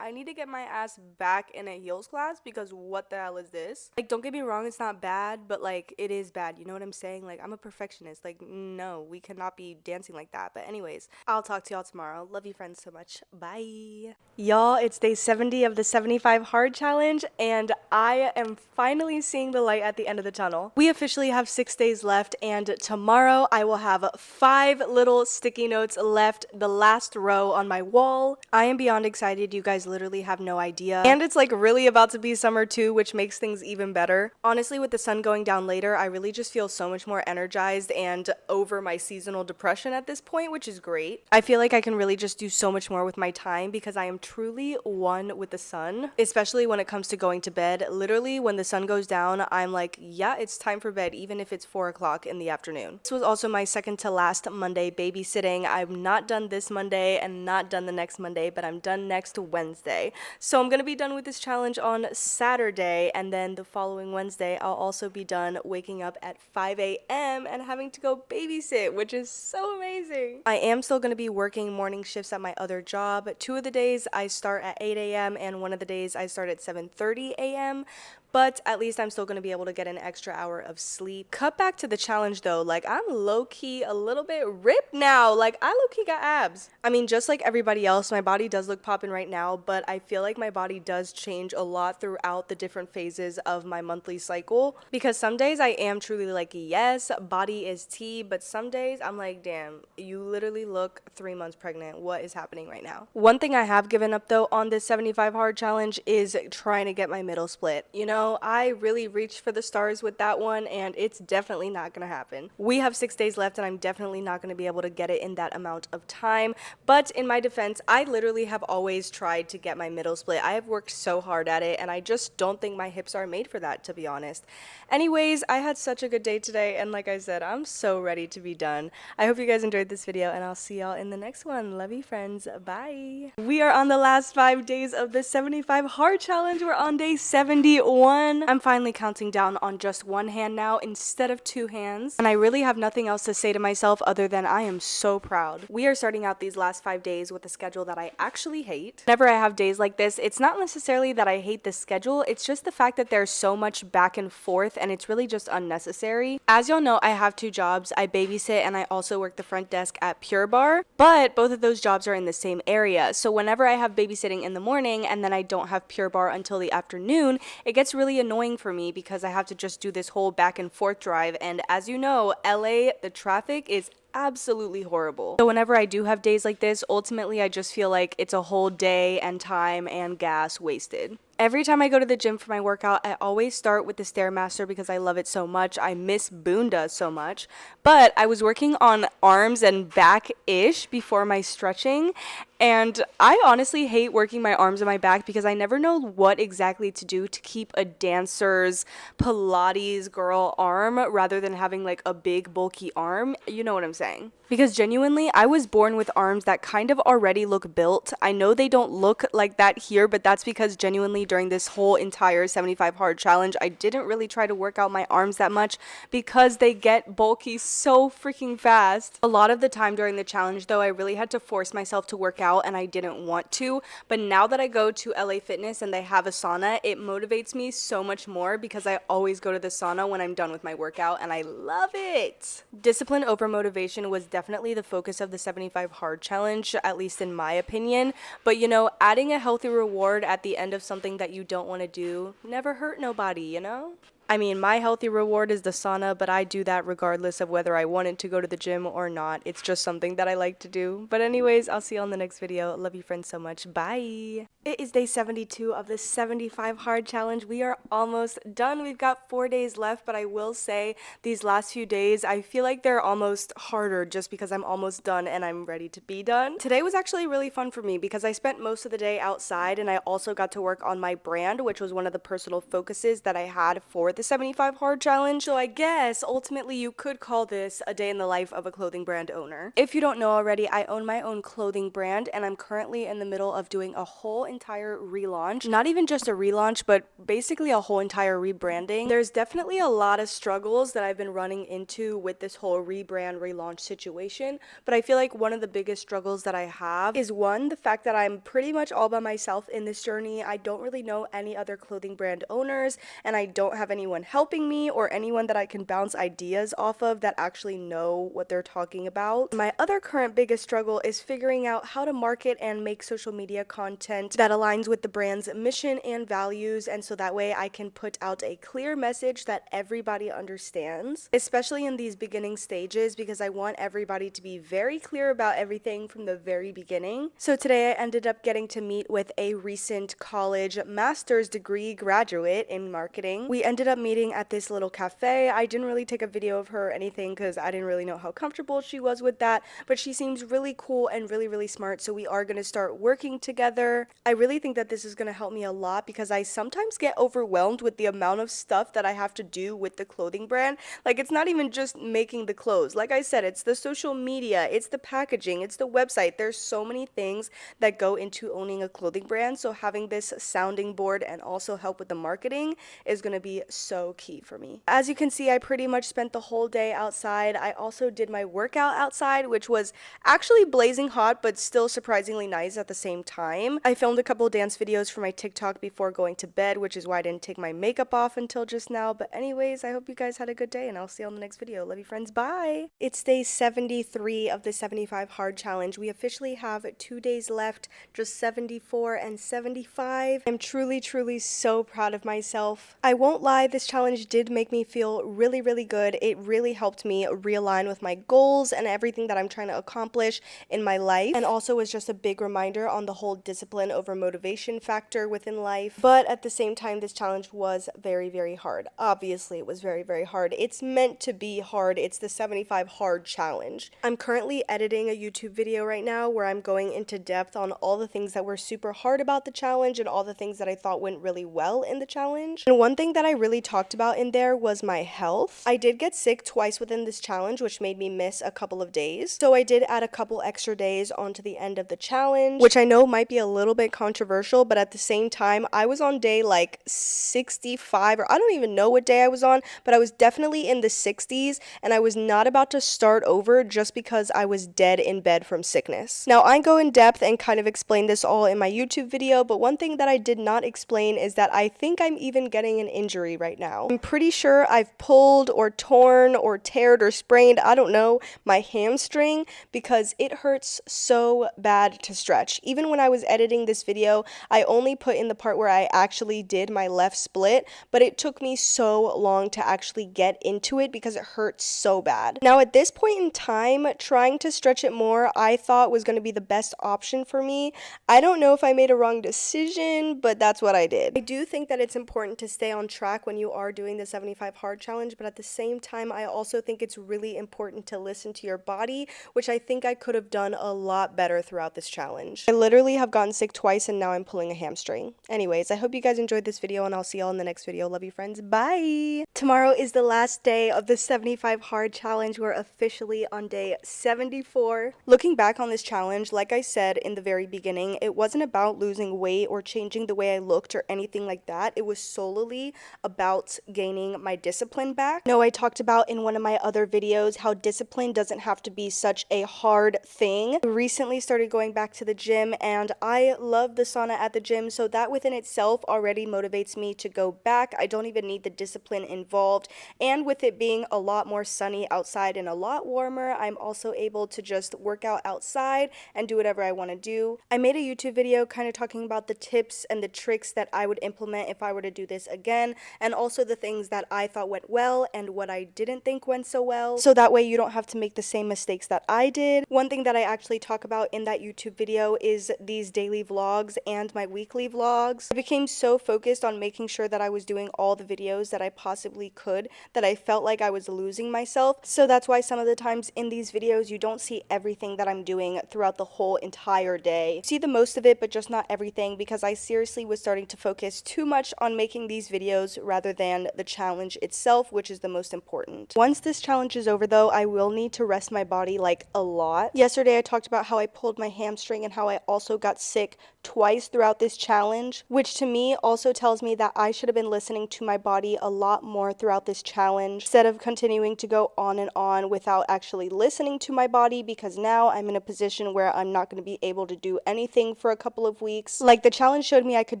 I need to get my ass back in a heels class because what the hell is this? Like, don't get me wrong, it's not bad, but like it is bad, you know what I'm saying? Like, I'm a perfectionist. Like, no, we cannot be dancing like that. But anyways, I'll talk to y'all tomorrow. Love you friends so much. Bye. Y'all, it's day 70 of the 75 hard challenge and I am finally seeing the light at the end of the tunnel. We officially have 6 days left and tomorrow I will have 5 little sticky notes left, the last row on my wall. I am beyond excited. You guys literally have no idea. And it's like really about to be summer too, which makes things even better. Honestly, with the sun going down later, I really just feel so much more energized and over my seasonal depression at this point, which is great. I feel like I can really just do so much more with my time because I am truly one with with the sun, especially when it comes to going to bed. Literally, when the sun goes down, I'm like, yeah, it's time for bed, even if it's 4 o'clock in the afternoon. This was also my second to last Monday babysitting. I'm not done this Monday and not done the next Monday, but I'm done next Wednesday. So I'm gonna be done with this challenge on Saturday, and then the following Wednesday, I'll also be done waking up at 5 a.m. and having to go babysit, which is so amazing. I am still gonna be working morning shifts at my other job. 2 of the days I start at 8 a.m. and 1 of the days I start at 7:30 a.m. But at least I'm still going to be able to get an extra hour of sleep. Cut back to the challenge though, like I'm low-key a little bit ripped now. Like I low-key got abs. I mean, just like everybody else, my body does look popping right now, but I feel like my body does change a lot throughout the different phases of my monthly cycle. Because some days I am truly like, yes, body is tea, but some days I'm like, damn, you literally look 3 months pregnant. What is happening right now? One thing I have given up though on this 75 hard challenge is trying to get my middle split. You know, I really reached for the stars with that one, and it's definitely not gonna happen. We have 6 days left, and I'm definitely not gonna be able to get it in that amount of time. But in my defense, I literally have always tried to get my middle split. I have worked so hard at it, and I just don't think my hips are made for that, to be honest. Anyways, I had such a good day today, and like I said, I'm so ready to be done. I hope you guys enjoyed this video, and I'll see y'all in the next one. Love you, friends. Bye. We are on the last 5 days of the 75 hard challenge. We're on day 71. I'm finally counting down on just one hand now instead of 2 hands, and I really have nothing else to say to myself other than I am so proud. We are starting out these last 5 days with a schedule that I actually hate. Whenever I have days like this, it's not necessarily that I hate the schedule, it's just the fact that there's so much back and forth and it's really just unnecessary. As y'all know, I have 2 jobs. I babysit and I also work the front desk at Pure Barre, but both of those jobs are in the same area. So whenever I have babysitting in the morning and then I don't have Pure Barre until the afternoon, it gets really annoying for me because I have to just do this whole back and forth drive, and as you know, LA, the traffic is absolutely horrible. So whenever I do have days like this, ultimately I just feel like it's a whole day and time and gas wasted. Every time I go to the gym for my workout, I always start with the Stairmaster because I love it so much. I miss Bunda so much. But I was working on arms and back-ish before my stretching, and I honestly hate working my arms and my back because I never know what exactly to do to keep a dancer's Pilates girl arm rather than having like a big bulky arm. You know what I'm saying? Because genuinely, I was born with arms that kind of already look built. I know they don't look like that here, but that's because genuinely during this whole entire 75 hard challenge, I didn't really try to work out my arms that much because they get bulky so freaking fast. A lot of the time during the challenge though, I really had to force myself to work out and I didn't want to. But now that I go to LA Fitness and they have a sauna, it motivates me so much more because I always go to the sauna when I'm done with my workout and I love it. Discipline over motivation was definitely the focus of the 75 hard challenge, at least in my opinion. But you know, adding a healthy reward at the end of something that you don't want to do never hurt nobody, you know? I mean, my healthy reward is the sauna, but I do that regardless of whether I wanted to go to the gym or not. It's just something that I like to do. But anyways, I'll see you on the next video. Love you friends so much. Bye. It is day 72 of the 75 hard challenge. We are almost done. We've got 4 days left, but I will say these last few days, I feel like they're almost harder just because I'm almost done and I'm ready to be done. Today was actually really fun for me because I spent most of the day outside and I also got to work on my brand, which was one of the personal focuses that I had for the 75 hard challenge. So I guess ultimately you could call this a day in the life of a clothing brand owner. If you don't know already, I own my own clothing brand and I'm currently in the middle of doing a whole entire relaunch. Not even just a relaunch, but basically a whole entire rebranding. There's definitely a lot of struggles that I've been running into with this whole rebrand relaunch situation, but I feel like one of the biggest struggles that I have is one, the fact that I'm pretty much all by myself in this journey. I don't really know any other clothing brand owners and I don't have anyone helping me or anyone that I can bounce ideas off of that actually know what they're talking about. My other current biggest struggle is figuring out how to market and make social media content that aligns with the brand's mission and values, and so that way I can put out a clear message that everybody understands, especially in these beginning stages, because I want everybody to be very clear about everything from the very beginning. So today I ended up getting to meet with a recent college master's degree graduate in marketing. We ended up up meeting at this little cafe. I didn't really take a video of her or anything because I didn't really know how comfortable she was with that, but she seems really cool and really smart, so we are going to start working together. I really think that this is going to help me a lot because I sometimes get overwhelmed with the amount of stuff that I have to do with the clothing brand. Like, it's not even just making the clothes. Like I said, it's the social media, it's the packaging, it's the website. There's so many things that go into owning a clothing brand, so having this sounding board and also help with the marketing is going to be so key for me. As you can see, I pretty much spent the whole day outside. I also did my workout outside, which was actually blazing hot but still surprisingly nice at the same time. I filmed a couple dance videos for my TikTok before going to bed, which is why I didn't take my makeup off until just now. But anyways, I hope you guys had a good day and I'll see you on the next video. Love you, friends. Bye. It's day 73 of the 75 hard challenge. We officially have 2 days left, just 74 and 75. I'm truly so proud of myself. I won't lie, this challenge did make me feel really good. It really helped me realign with my goals and everything that I'm trying to accomplish in my life, and also was just a big reminder on the whole discipline over motivation factor within life. But at the same time, this challenge was very hard. Obviously, it was very hard. It's meant to be hard. It's the 75 hard challenge. I'm currently editing a YouTube video right now where I'm going into depth on all the things that were super hard about the challenge and all the things that I thought went really well in the challenge. And one thing that I really talked about in there was my health. I did get sick twice within this challenge, which made me miss a couple of days. So I did add a couple extra days onto the end of the challenge, which I know might be a little bit controversial, but at the same time, I was on day like 65, or I don't even know what day I was on, but I was definitely in the 60s, and I was not about to start over just because I was dead in bed from sickness. Now, I go in depth and kind of explain this all in my YouTube video, but one thing that I did not explain is that I think I'm even getting an injury right now. I'm pretty sure I've pulled or torn or teared or sprained, I don't know, my hamstring because it hurts so bad to stretch. Even when I was editing this video, I only put in the part where I actually did my left split, but it took me so long to actually get into it because it hurts so bad. Now, at this point in time, trying to stretch it more, I thought was going to be the best option for me. I don't know if I made a wrong decision, but that's what I did. I do think that it's important to stay on track when you are doing the 75 hard challenge, but at the same time, I also think it's really important to listen to your body, which I think I could have done a lot better throughout this challenge. I literally have gotten sick twice and now I'm pulling a hamstring. Anyways, I hope you guys enjoyed this video and I'll see y'all in the next video. Love you, friends. Bye! Tomorrow is the last day of the 75 hard challenge. We're officially on day 74. Looking back on this challenge, like I said in the very beginning, it wasn't about losing weight or changing the way I looked or anything like that. It was solely about gaining my discipline back. No, I talked about in one of my other videos how discipline doesn't have to be such a hard thing. I recently started going back to the gym and I love the sauna at the gym, so that within itself already motivates me to go back. I don't even need the discipline involved, and with it being a lot more sunny outside and a lot warmer, I'm also able to just work out outside and do whatever I want to do. I made a YouTube video kind of talking about the tips and the tricks that I would implement if I were to do this again, and also the things that I thought went well and what I didn't think went so well, so that way you don't have to make the same mistakes that I did. One thing that I actually talk about in that YouTube video is these daily vlogs and my weekly vlogs. I became so focused on making sure that I was doing all the videos that I possibly could that I felt like I was losing myself. So that's why some of the times in these videos you don't see everything that I'm doing throughout the whole entire day. You see the most of it, but just not everything, because I seriously was starting to focus too much on making these videos rather than the challenge itself, which is the most important. Once this challenge is over though, I will need to rest my body like a lot. Yesterday I talked about how I pulled my hamstring and how I also got sick twice throughout this challenge, which to me also tells me that I should have been listening to my body a lot more throughout this challenge instead of continuing to go on and on without actually listening to my body, because now I'm in a position where I'm not going to be able to do anything for a couple of weeks. Like, the challenge showed me I could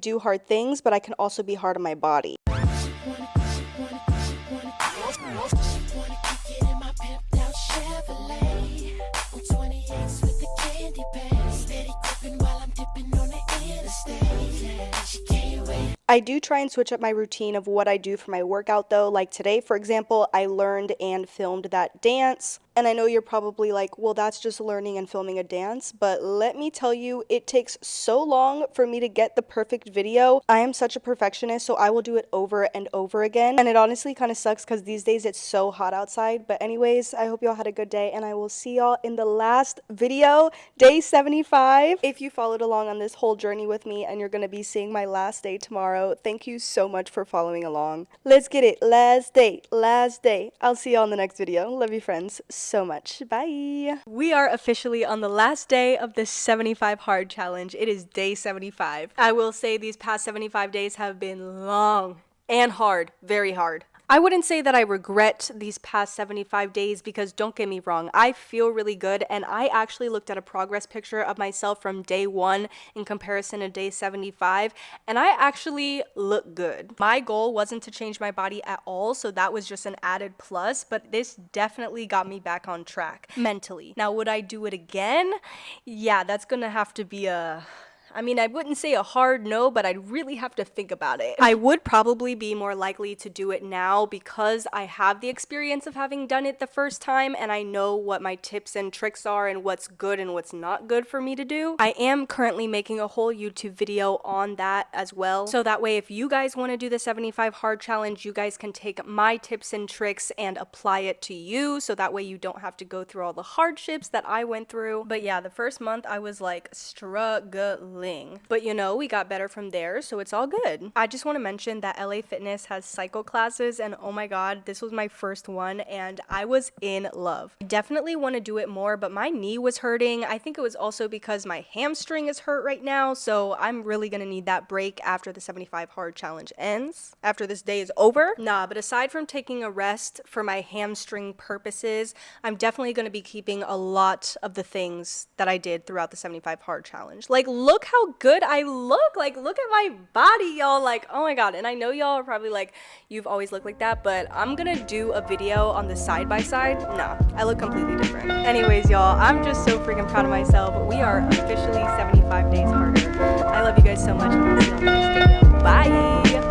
do hard things, but I can also be hard on my body. I do try and switch up my routine of what I do for my workout though. Like today, for example, I learned and filmed that dance. And I know you're probably like, well, that's just learning and filming a dance, but let me tell you, it takes so long for me to get the perfect video. I am such a perfectionist, so I will do it over and over again. And it honestly kind of sucks because these days it's so hot outside. But anyways, I hope y'all had a good day, and I will see y'all in the last video, day 75. If you followed along on this whole journey with me and you're going to be seeing my last day tomorrow, thank you so much for following along. Let's get it. Last day. Last day. I'll see y'all in the next video. Love you, friends, so much. Bye. We are officially on the last day of this 75 hard challenge. It is day 75. I will say these past 75 days have been long and hard, very hard. I wouldn't say that I regret these past 75 days because don't get me wrong, I feel really good, and I actually looked at a progress picture of myself from day 1 in comparison to day 75, and I actually look good. My goal wasn't to change my body at all, so that was just an added plus, but this definitely got me back on track mentally. Now, would I do it again? Yeah, that's gonna have to be I wouldn't say a hard no, but I'd really have to think about it. I would probably be more likely to do it now because I have the experience of having done it the first time, and I know what my tips and tricks are and what's good and what's not good for me to do. I am currently making a whole YouTube video on that as well. So that way, if you guys want to do the 75 hard challenge, you guys can take my tips and tricks and apply it to you. So that way you don't have to go through all the hardships that I went through. But yeah, the first month I was like struggling. But you know, we got better from there, so it's all good. I just want to mention that LA Fitness has cycle classes, and oh my god, this was my first one and I was in love. I definitely want to do it more, but my knee was hurting. I think it was also because my hamstring is hurt right now, so I'm really gonna need that break after the 75 hard challenge ends, after this day is over. But aside from taking a rest for my hamstring purposes, I'm definitely gonna be keeping a lot of the things that I did throughout the 75 hard challenge. Like, look how good I look. Like, look at my body, y'all. Like, oh my god. And I know y'all are probably like, you've always looked like that, but I'm gonna do a video on the side by side. Nah, I look completely different. Anyways, y'all, I'm just so freaking proud of myself. We are officially 75 days harder. I love you guys so much, and I'll see you on the next video. Bye.